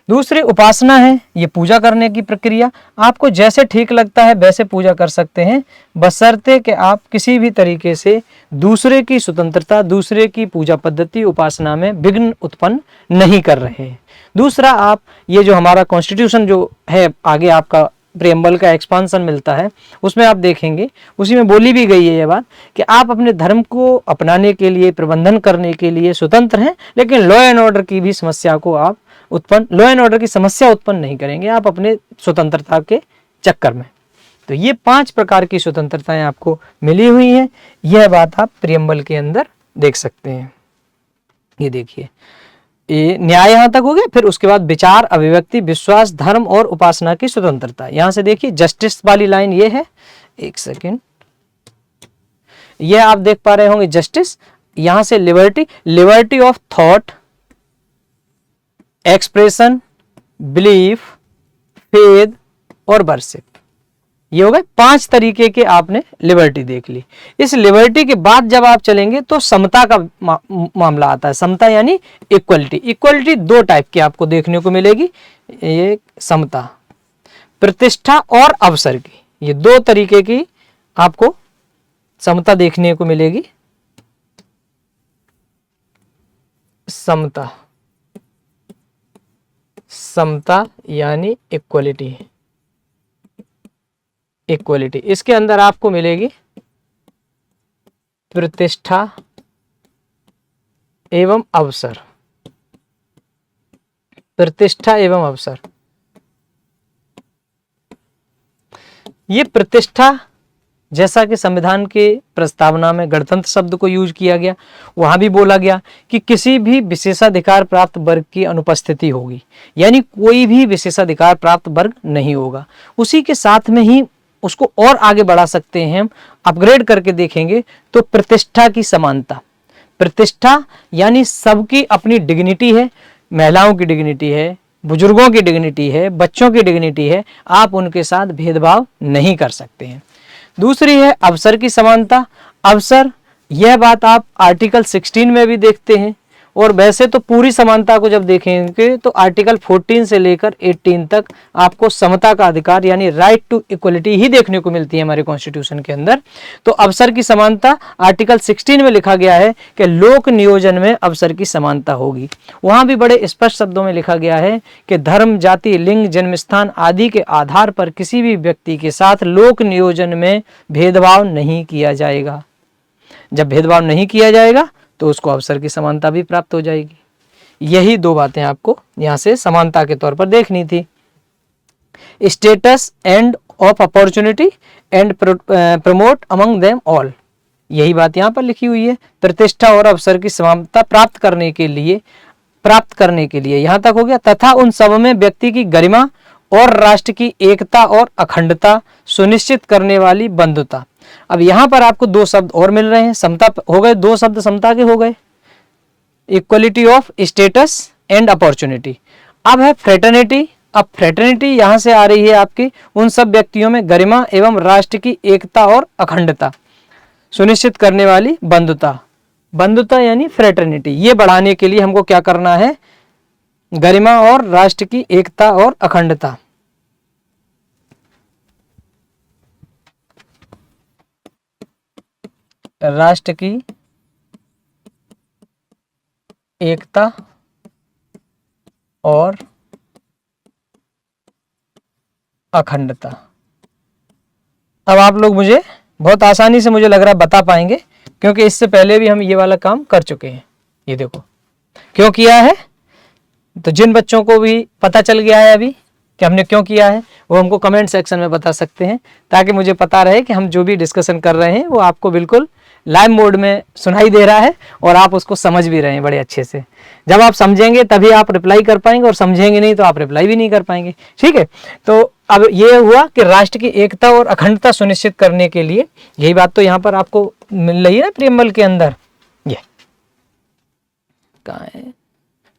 Speaker 1: दूसरी उपासना है, ये पूजा करने की प्रक्रिया। आपको जैसे ठीक लगता है वैसे पूजा कर सकते हैं, बशर्ते कि आप किसी भी तरीके से दूसरे की स्वतंत्रता, दूसरे की पूजा पद्धति, उपासना में विघ्न उत्पन्न नहीं कर रहे हैं। दूसरा, आप ये जो हमारा कॉन्स्टिट्यूशन जो है, आगे आपका प्रियम्बल का एक्सपांसन मिलता है, उसमें आप देखेंगे, उसी में बोली भी गई है ये बात कि आप अपने धर्म को अपनाने के लिए, प्रबंधन करने के लिए स्वतंत्र हैं, लेकिन लॉ एंड ऑर्डर की भी समस्या को आप लॉ एंड ऑर्डर की समस्या उत्पन्न नहीं करेंगे आप अपने स्वतंत्रता के चक्कर में। तो ये 5 प्रकार की स्वतंत्रताएं आपको मिली हुई हैं। यह बात आप प्रियम्बल के अंदर देख सकते हैं। ये देखिए, ये न्याय यहां तक हो गया। फिर उसके बाद विचार, अभिव्यक्ति, विश्वास, धर्म और उपासना की स्वतंत्रता। यहां से देखिए जस्टिस वाली लाइन ये है, एक सेकेंड, यह आप देख पा रहे होंगे जस्टिस। यहां से liberty, liberty of thought, expression, belief, faith और वर्शिप। ये हो गए 5 तरीके के आपने लिबर्टी देख ली। इस लिबर्टी के बाद जब आप चलेंगे तो समता का मामला आता है। समता यानी इक्वलिटी। इक्वलिटी 2 टाइप की आपको देखने को मिलेगी, ये समता, प्रतिष्ठा और अवसर की, ये 2 तरीके की आपको समता देखने को मिलेगी। समता, समता यानी इक्वलिटी, इक्वलिटी। इसके अंदर आपको मिलेगी प्रतिष्ठा एवं अवसर, प्रतिष्ठा एवं अवसर। ये प्रतिष्ठा, जैसा कि संविधान के प्रस्तावना में गणतंत्र शब्द को यूज किया गया, वहां भी बोला गया कि किसी भी विशेषाधिकार प्राप्त वर्ग की अनुपस्थिति होगी, यानी कोई भी विशेषाधिकार प्राप्त वर्ग नहीं होगा। उसी के साथ में ही उसको और आगे बढ़ा सकते हैं, हम अपग्रेड करके देखेंगे तो प्रतिष्ठा की समानता। प्रतिष्ठा यानी सबकी अपनी डिग्निटी है, महिलाओं की डिग्निटी है, बुजुर्गों की डिग्निटी है, बच्चों की डिग्निटी है, आप उनके साथ भेदभाव नहीं कर सकते हैं। दूसरी है अवसर की समानता। अवसर, यह बात आप आर्टिकल 16 में भी देखते हैं, और वैसे तो पूरी समानता को जब देखेंगे तो आर्टिकल 14 से लेकर 18 तक आपको समता का अधिकार यानी राइट टू इक्वलिटी ही देखने को मिलती है हमारे कॉन्स्टिट्यूशन के अंदर। तो अवसर की समानता आर्टिकल 16 में लिखा गया है कि लोक नियोजन में अवसर की समानता होगी। वहां भी बड़े स्पष्ट शब्दों में लिखा गया है कि धर्म, जाति, लिंग, जन्मस्थान आदि के आधार पर किसी भी व्यक्ति के साथ लोक नियोजन में भेदभाव नहीं किया जाएगा। जब भेदभाव नहीं किया जाएगा तो उसको अवसर की समानता भी प्राप्त हो जाएगी। यही 2 बातें आपको यहां से समानता के तौर पर देखनी थी। Status end of opportunity and promote among them all, यही बात यहां पर लिखी हुई है। प्रतिष्ठा और अवसर की समानता प्राप्त करने के लिए यहां तक हो गया, तथा उन सब में व्यक्ति की गरिमा और राष्ट्र की एकता और अखंडता सुनिश्चित करने वाली बंधुता। अब यहां पर आपको दो शब्द और मिल रहे हैं, समता हो गए, दो शब्द समता के हो गए, equality of status and opportunity. अब है फ्रेटर्निटी। अब फ्रेटर्निटी यहां से आ रही है आपकी उन सब व्यक्तियों में गरिमा एवं राष्ट्र की एकता और अखंडता सुनिश्चित करने वाली बंधुता। बंधुता यानी फ्रेटर्निटी, ये बढ़ाने के लिए हमको क्या करना है, गरिमा और राष्ट्र की एकता और अखंडता। राष्ट्र की एकता और अखंडता। अब आप लोग मुझे बहुत आसानी से, मुझे लग रहा है, बता पाएंगे, क्योंकि इससे पहले भी हम ये वाला काम कर चुके हैं। ये देखो क्यों किया है, तो जिन बच्चों को भी पता चल गया है अभी कि हमने क्यों किया है, वो हमको कमेंट सेक्शन में बता सकते हैं, ताकि मुझे पता रहे कि हम जो भी डिस्कशन कर रहे हैं वो आपको बिल्कुल लाइव मोड में सुनाई दे रहा है और आप उसको समझ भी रहे हैं बड़े अच्छे से। जब आप समझेंगे तभी आप रिप्लाई कर पाएंगे, और समझेंगे नहीं तो आप रिप्लाई भी नहीं कर पाएंगे। ठीक है, तो अब ये हुआ कि राष्ट्र की एकता और अखंडता सुनिश्चित करने के लिए, यही बात तो यहाँ पर आपको मिल रही है ना प्रियम्बल के अंदर। ये कहाँ है,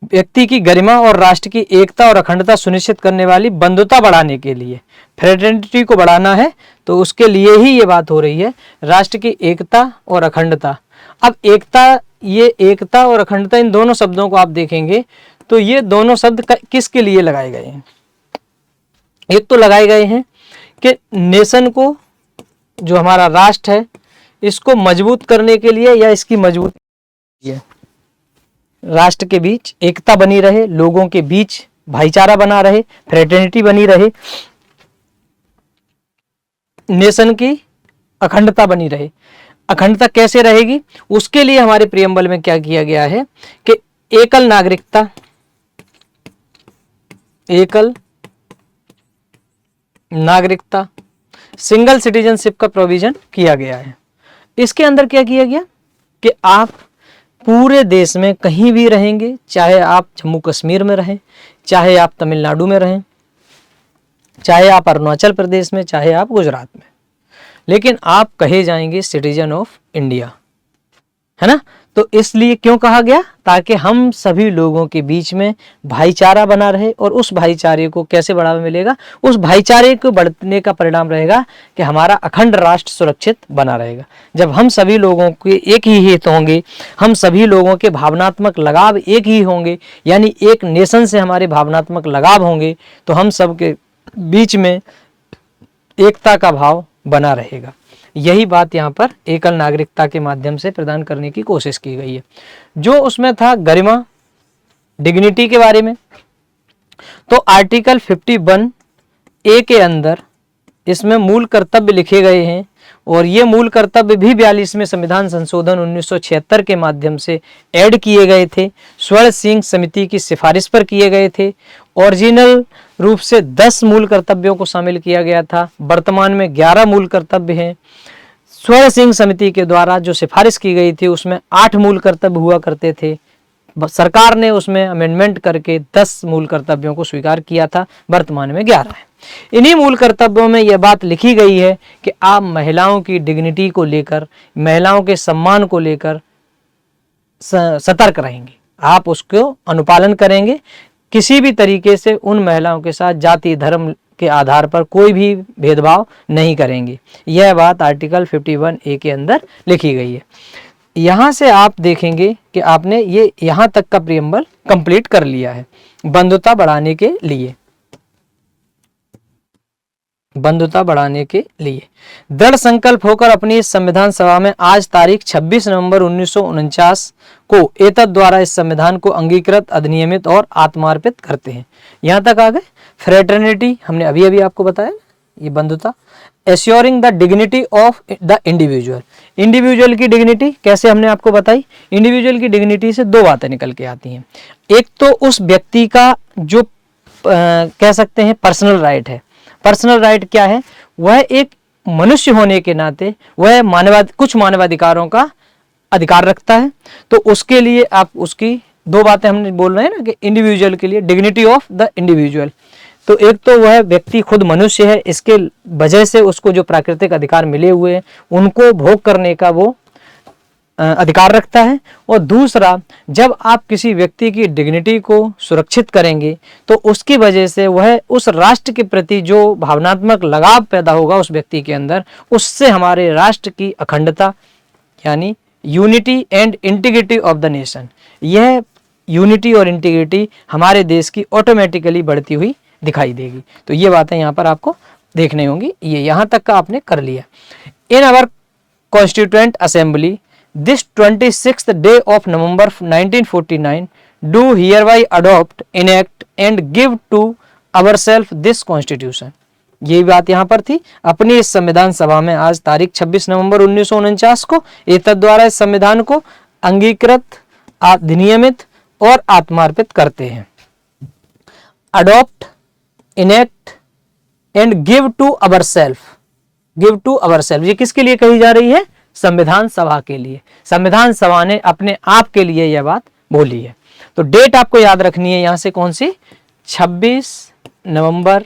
Speaker 1: व्यक्ति की गरिमा और राष्ट्र की एकता और अखंडता सुनिश्चित करने वाली बंधुता बढ़ाने के लिए, फ्रेटर्निटी को बढ़ाना है, तो उसके लिए ही ये बात हो रही है, राष्ट्र की एकता और अखंडता। अब एकता, ये एकता और अखंडता, इन दोनों शब्दों को आप देखेंगे तो ये दोनों शब्द किसके लिए लगाए गए हैं। एक तो लगाए गए हैं कि नेशन को, जो हमारा राष्ट्र है, इसको मजबूत करने के लिए, या इसकी मजबूती है, राष्ट्र के बीच एकता बनी रहे, लोगों के बीच भाईचारा बना रहे, फ्रेटर्निटी बनी रहे, नेशन की अखंडता बनी रहे। अखंडता कैसे रहेगी, उसके लिए हमारे प्रियम्बल में क्या किया गया है कि एकल नागरिकता, एकल नागरिकता, सिंगल सिटीजनशिप का प्रोविजन किया गया है। इसके अंदर क्या किया गया कि आप पूरे देश में कहीं भी रहेंगे, चाहे आप जम्मू कश्मीर में रहें, चाहे आप तमिलनाडु में रहें, चाहे आप अरुणाचल प्रदेश में, चाहे आप गुजरात में, लेकिन आप कहे जाएंगे सिटीजन ऑफ इंडिया, है ना। तो इसलिए क्यों कहा गया, ताकि हम सभी लोगों के बीच में भाईचारा बना रहे, और उस भाईचारे को कैसे बढ़ावा मिलेगा, उस भाईचारे को बढ़ने का परिणाम रहेगा कि हमारा अखंड राष्ट्र सुरक्षित बना रहेगा। जब हम सभी लोगों के एक ही हित होंगे, हम सभी लोगों के भावनात्मक लगाव एक ही होंगे, यानी एक नेशन से हमारे भावनात्मक लगाव होंगे, तो हम सबके बीच में एकता का भाव बना रहेगा। यही बात यहाँ पर एकल नागरिकता के माध्यम से प्रदान करने की कोशिश की गई है। जो उसमें था गरिमा, डिग्निटी के बारे में, तो आर्टिकल 51A के अंदर इसमें मूल कर्तव्य लिखे गए हैं, और ये मूल कर्तव्य भी 42वें संविधान संशोधन 1976 के माध्यम से ऐड किए गए थे। स्वर्ण सिंह समिति की सिफारिश पर किए गए थे। ओरिजिनल रूप से 10 मूल कर्तव्यों को शामिल किया गया था, वर्तमान में 11 मूल कर्तव्य हैं। स्वर्ण सिंह समिति के द्वारा जो सिफारिश की गई थी उसमें 8 मूल कर्तव्य हुआ करते थे, सरकार ने उसमें अमेंडमेंट करके 10 मूल कर्तव्यों को स्वीकार किया था, वर्तमान में 11 है। इन्हीं मूल कर्तव्यों में यह बात लिखी गई है कि आप महिलाओं की डिग्निटी को लेकर, महिलाओं के सम्मान को लेकर सतर्क रहेंगे, आप उसको अनुपालन करेंगे, किसी भी तरीके से उन महिलाओं के साथ जाति धर्म के आधार पर कोई भी भेदभाव नहीं करेंगे। यह बात आर्टिकल 51A के अंदर लिखी गई है। यहाँ से आप देखेंगे कि आपने ये यहाँ तक का प्रियम्बल कंप्लीट कर लिया है। बंधुता बढ़ाने के लिए, बंधुता बढ़ाने के लिए दृढ़ संकल्प होकर अपनी संविधान सभा में आज तारीख 26 नवंबर 1949 को एतद द्वारा इस संविधान को अंगीकृत, अधिनियमित और आत्मार्पित करते हैं। यहाँ तक आ गए। फ्रेटर्निटी हमने अभी अभी आपको बताया, ये बंधुता। Assuring the dignity of the individual, individual की डिग्निटी कैसे हमने आपको बताई। इंडिविजुअल की डिग्निटी से दो बातें निकल के आती हैं। एक तो उस व्यक्ति का जो कह सकते हैं पर्सनल राइट है। पर्सनल राइट क्या है, वह एक मनुष्य होने के नाते वह कुछ मानवाधिकारों का अधिकार रखता है। तो उसके लिए आप उसकी दो बातें हमने बोल रहे हैं ना कि इंडिविजुअल के लिए डिग्निटी ऑफ द इंडिविजुअल, तो एक तो वह व्यक्ति खुद मनुष्य है, इसके वजह से उसको जो प्राकृतिक अधिकार मिले हुए हैं उनको भोग करने का वो अधिकार रखता है। और दूसरा, जब आप किसी व्यक्ति की डिग्निटी को सुरक्षित करेंगे तो उसकी वजह से वह उस राष्ट्र के प्रति जो भावनात्मक लगाव पैदा होगा उस व्यक्ति के अंदर, उससे हमारे राष्ट्र की अखंडता यानी unity and integrity of the nation, यह यूनिटी और इंटीग्रिटी हमारे देश की ऑटोमेटिकली बढ़ती हुई दिखाई देगी। तो ये बातें यहाँ पर आपको देखने होंगी। ये यहाँ तक का आपने कर लिया। In our constituent assembly this 26th day of November 1949 do hereby adopt, enact and give to ourselves this constitution। यही बात यहाँ पर थी। अपनी इस संविधान सभा में आज तारीख 26 नवंबर 1949 को एतद द्वारा इस संविधान को अंगीकृत, अधिनियमित और आत्मार्पित करते हैं। Adopt, enact and give to ourselves. Give to ourselves ये किसके लिए कही जा रही है? संविधान सभा के लिए। संविधान सभा ने अपने आप के लिए यह बात बोली है। तो डेट आपको याद रखनी है यहां से कौन सी? 26 नवंबर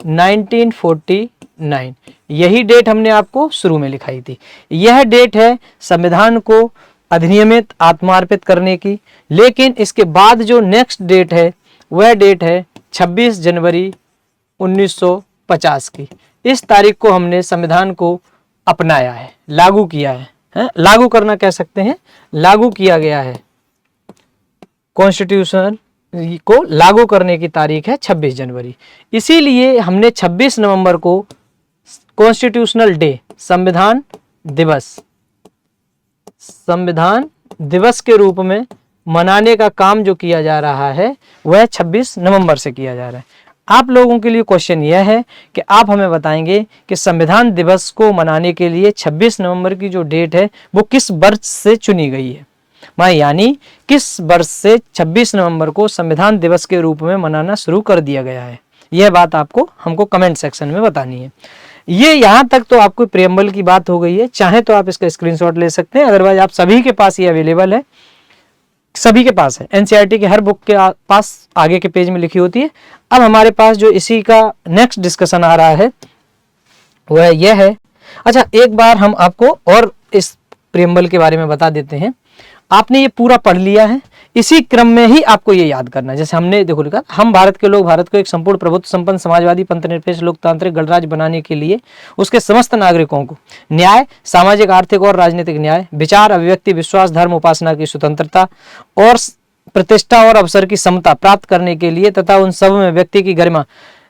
Speaker 1: 1949। यही डेट हमने आपको शुरू में लिखाई थी। यह डेट है संविधान को अधिनियमित, आत्मार्पित करने की। लेकिन इसके बाद जो नेक्स्ट डेट है वह डेट है 26 जनवरी 1950 की। इस तारीख को हमने संविधान को अपनाया है, लागू किया है, लागू करना कह सकते हैं, लागू किया गया है। कॉन्स्टिट्यूशन को लागू करने की तारीख है 26 जनवरी। इसीलिए हमने 26 नवंबर को कॉन्स्टिट्यूशनल डे, संविधान दिवस के रूप में मनाने का काम जो किया जा रहा है वह 26 नवंबर से किया जा रहा है। आप लोगों के लिए क्वेश्चन यह है कि आप हमें बताएंगे कि संविधान दिवस को मनाने के लिए 26 नवंबर की जो डेट है वो किस वर्ष से चुनी गई है, यानी किस वर्ष से 26 नवंबर को संविधान दिवस के रूप में मनाना शुरू कर दिया गया है। यह बात आपको हमको कमेंट सेक्शन में बतानी है। ये यहाँ तक तो आपको प्रियम्बल की बात हो गई है। चाहे तो आप इसका स्क्रीनशॉट ले सकते हैं, अदरवाइज आप सभी के पास ये अवेलेबल है, सभी के पास है। एनसीईआरटी के हर बुक के पास आगे के पेज में लिखी होती है। अब हमारे पास जो इसी का नेक्स्ट डिस्कशन आ रहा है वह यह है। अच्छा, एक बार हम आपको और इस प्रियम्बल के बारे में बता देते हैं। आपने ये पूरा पढ़ लिया है, इसी क्रम में ही आपको ये याद करना है। जैसे हमने देखो लिखा, हम भारत के लोग भारत को एक संपूर्ण प्रभुत्व संपन्न समाजवादी पंथनिरपेक्ष लोकतांत्रिक गणराज्य बनाने के लिए उसके समस्त नागरिकों को न्याय, सामाजिक, आर्थिक और राजनीतिक न्याय, विचार, अभिव्यक्ति, विश्वास, धर्म, उपासना की स्वतंत्रता और प्रतिष्ठा और अवसर की समता प्राप्त करने के लिए तथा उन सब में व्यक्ति की गरिमा।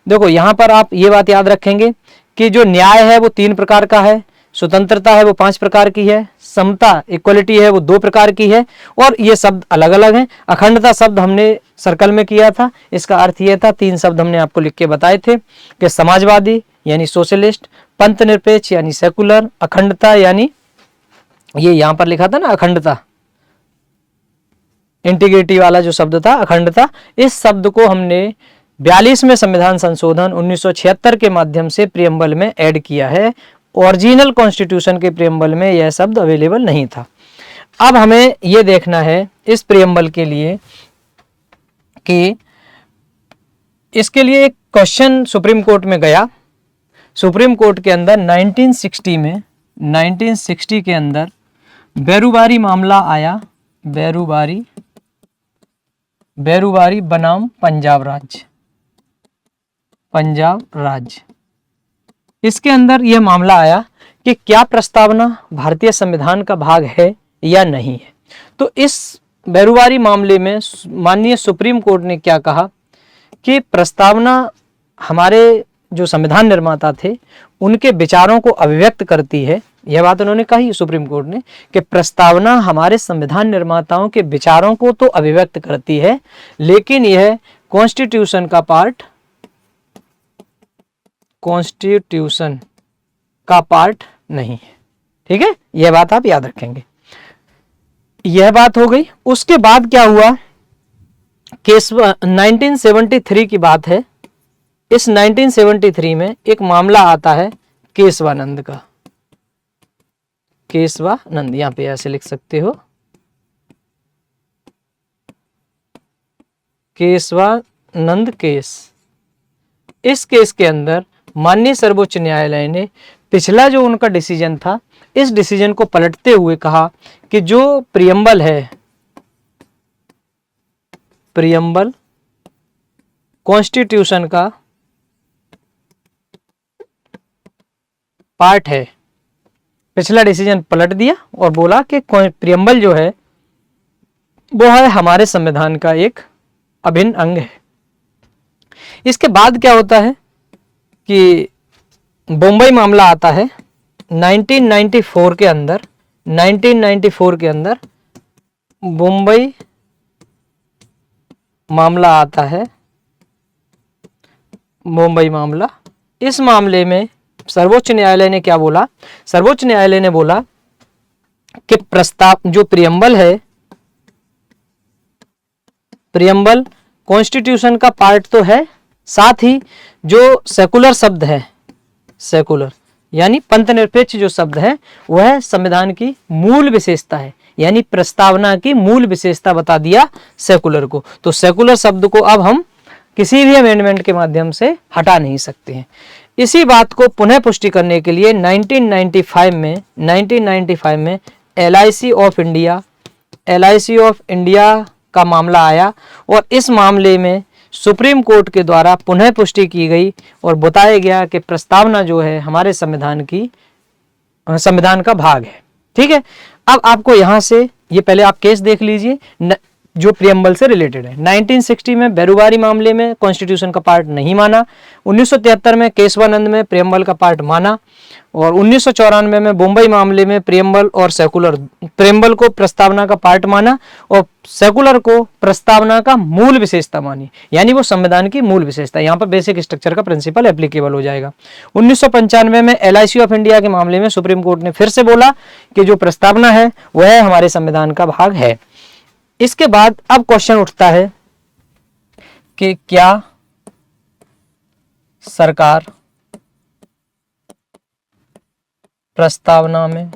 Speaker 1: देखो यहाँ पर आप ये बात याद रखेंगे कि जो न्याय है वो 3 प्रकार का है, स्वतंत्रता है वो 5 प्रकार की है, समता, इक्वलिटी है वो 2 प्रकार की है, और ये शब्द अलग अलग हैं। अखंडता शब्द हमने सर्कल में किया था, इसका अर्थ ये था, 3 शब्द हमने आपको लिख के बताए थे कि समाजवादी यानी सोशलिस्ट, पंथ निरपेक्ष यानी सेकुलर, अखंडता यानी ये यहाँ पर लिखा था ना अखंडता, इंटीग्रिटी वाला जो शब्द था अखंडता, इस शब्द को हमने 42वें संविधान संशोधन 1976 के माध्यम से प्रियम्बल में ऐड किया है। ओरिजिनल कॉन्स्टिट्यूशन के प्रियम्बल में यह शब्द अवेलेबल नहीं था। अब हमें यह देखना है इस प्रियम्बल के लिए कि इसके लिए एक क्वेश्चन सुप्रीम कोर्ट में गया। सुप्रीम कोर्ट के अंदर 1960 के अंदर बेरुबारी मामला आया, बेरुबारी बनाम पंजाब राज्य। इसके अंदर यह मामला आया कि क्या प्रस्तावना भारतीय संविधान का भाग है या नहीं है। तो इस बेरुबारी मामले में माननीय सुप्रीम कोर्ट ने क्या कहा कि प्रस्तावना हमारे जो संविधान निर्माता थे उनके विचारों को अभिव्यक्त करती है। यह बात उन्होंने कही सुप्रीम कोर्ट ने कि प्रस्तावना हमारे संविधान निर्माताओं के विचारों को तो अभिव्यक्त करती है, लेकिन यह कॉन्स्टिट्यूशन का पार्ट नहीं है। ठीक है, यह बात आप याद रखेंगे। यह बात हो गई। उसके बाद क्या हुआ, केस 1973 की बात है। इस 1973 में एक मामला आता है केशवानंद का। केशवानंद, यहां पे ऐसे लिख सकते हो, केशवानंद केस। इस केस के अंदर माननीय सर्वोच्च न्यायालय ने पिछला जो उनका डिसीजन था, इस डिसीजन को पलटते हुए कहा कि जो प्रियम्बल है, प्रियम्बल कॉन्स्टिट्यूशन का पार्ट है। पिछला डिसीजन पलट दिया और बोला कि प्रियम्बल जो है वो है हमारे संविधान का एक अभिन्न अंग है। इसके बाद क्या होता है कि बम्बई मामला आता है 1994 के अंदर। 1994 के अंदर बम्बई मामला आता है, मुंबई मामला। इस मामले में सर्वोच्च न्यायालय ने क्या बोला? सर्वोच्च न्यायालय ने बोला कि प्रस्ताव जो प्रियम्बल है, प्रियम्बल कॉन्स्टिट्यूशन का पार्ट तो है, साथ ही जो सेकुलर शब्द है, सेकुलर यानी पंथनिरपेक्ष जो शब्द है वह संविधान की मूल विशेषता है, यानी प्रस्तावना की मूल विशेषता बता दिया सेकुलर को। तो सेकुलर शब्द को अब हम किसी भी अमेंडमेंट के माध्यम से हटा नहीं सकते हैं। इसी बात को पुनः पुष्टि करने के लिए 1995 में LIC ऑफ इंडिया का मामला आया और इस मामले में सुप्रीम कोर्ट के द्वारा पुनः पुष्टि की गई और बताया गया कि प्रस्तावना जो है हमारे संविधान का भाग है। ठीक है, अब आपको यहां से ये पहले आप केस देख लीजिए जो प्रियम्बल से रिलेटेड है। 1960 में बेरुवारी मामले में कॉन्स्टिट्यूशन का पार्ट नहीं माना, 1973 में केशवानंद में प्रियम्बल का पार्ट माना और 1994 में मुंबई मामले में प्रियम्बल और सेकुलर, प्रियम्बल को प्रस्तावना का पार्ट माना और सेकुलर को प्रस्तावना का मूल विशेषता मानी, यानी वो संविधान की मूल विशेषता। यहाँ पर बेसिक स्ट्रक्चर का प्रिंसिपल एप्लीकेबल हो जाएगा। 1995 में LIC ऑफ इंडिया के मामले में सुप्रीम कोर्ट ने फिर से बोला कि जो प्रस्तावना है वह हमारे संविधान का भाग है। इसके बाद अब क्वेश्चन उठता है कि क्या सरकार प्रस्तावना में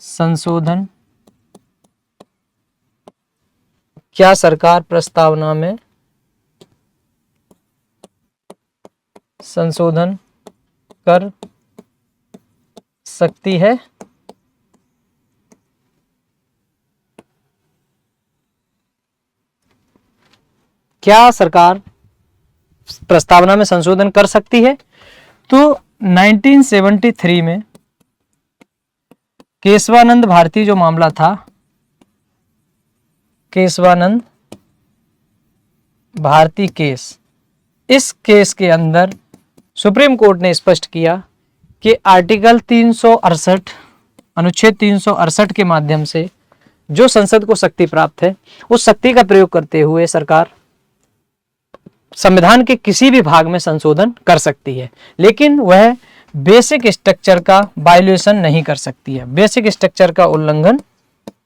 Speaker 1: संशोधन, क्या सरकार प्रस्तावना में संशोधन कर सकती है? क्या सरकार प्रस्तावना में संशोधन कर सकती है? तो 1973 में केशवानंद भारती जो मामला था, केशवानंद भारती केस, इस केस के अंदर सुप्रीम कोर्ट ने स्पष्ट किया कि आर्टिकल 368 अनुच्छेद 368 के माध्यम से जो संसद को शक्ति प्राप्त है, उस शक्ति का प्रयोग करते हुए सरकार संविधान के किसी भी भाग में संशोधन कर सकती है, लेकिन वह बेसिक स्ट्रक्चर का वायलेशन नहीं कर सकती है, बेसिक स्ट्रक्चर का उल्लंघन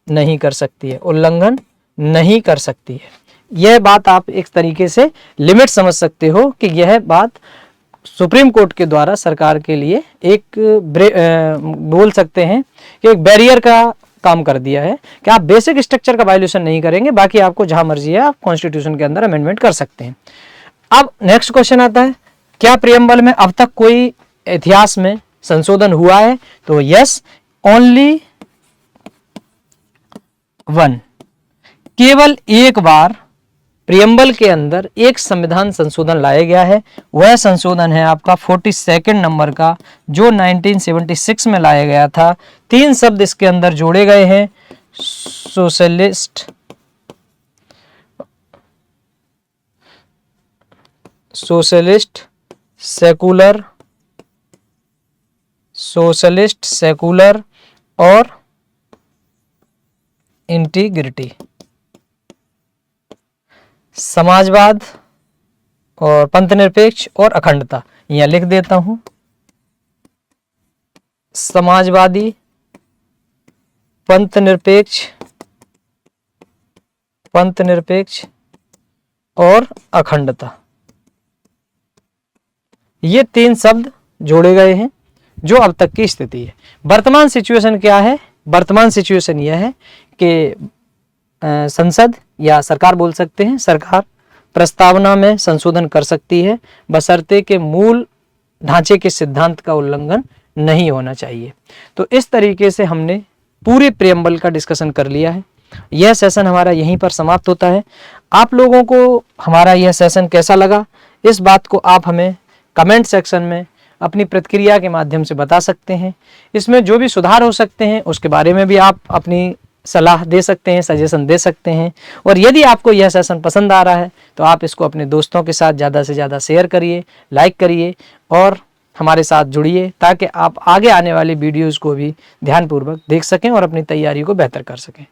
Speaker 1: नहीं कर सकती है, उल्लंघन नहीं कर सकती है। यह बात आप एक तरीके से लिमिट समझ सकते हो कि यह बात सुप्रीम कोर्ट के द्वारा सरकार के लिए एक बोल सकते हैं कि एक बैरियर का काम कर दिया है कि आप बेसिक स्ट्रक्चर का वायलेशन नहीं करेंगे, बाकी आपको जहां मर्जी है आप कॉन्स्टिट्यूशन के अंदर अमेंडमेंट कर सकते हैं। अब नेक्स्ट क्वेश्चन आता है, क्या प्रियम्बल में अब तक कोई इतिहास में संशोधन हुआ है? तो यस, ओनली वन, केवल एक बार प्रियम्बल के अंदर एक संविधान संशोधन लाया गया है। वह संशोधन है आपका 42 नंबर का, जो 1976 में लाया गया था। 3 शब्द इसके अंदर जोड़े गए हैं, सोशलिस्ट, सेकुलर, सोशलिस्ट, सेकुलर और इंटीग्रिटी, समाजवाद और पंथनिरपेक्ष और अखंडता। यहां लिख देता हूं, समाजवादी, पंथनिरपेक्ष और अखंडता, ये 3 शब्द जोड़े गए हैं जो अब तक की स्थिति है। वर्तमान सिचुएशन क्या है? वर्तमान सिचुएशन यह है कि संसद या सरकार बोल सकते हैं, सरकार प्रस्तावना में संशोधन कर सकती है, बशर्ते के मूल ढांचे के सिद्धांत का उल्लंघन नहीं होना चाहिए। तो इस तरीके से हमने पूरे प्रियम्बल का डिस्कशन कर लिया है। यह सेशन हमारा यहीं पर समाप्त होता है। आप लोगों को हमारा यह सेशन कैसा लगा, इस बात को आप हमें कमेंट सेक्शन में अपनी प्रतिक्रिया के माध्यम से बता सकते हैं। इसमें जो भी सुधार हो सकते हैं उसके बारे में भी आप अपनी सलाह दे सकते हैं, सजेशन दे सकते हैं। और यदि आपको यह सेशन पसंद आ रहा है तो आप इसको अपने दोस्तों के साथ ज़्यादा से ज़्यादा शेयर करिए, लाइक करिए और हमारे साथ जुड़िए, ताकि आप आगे आने वाली वीडियोज़ को भी ध्यानपूर्वक देख सकें और अपनी तैयारी को बेहतर कर सकें।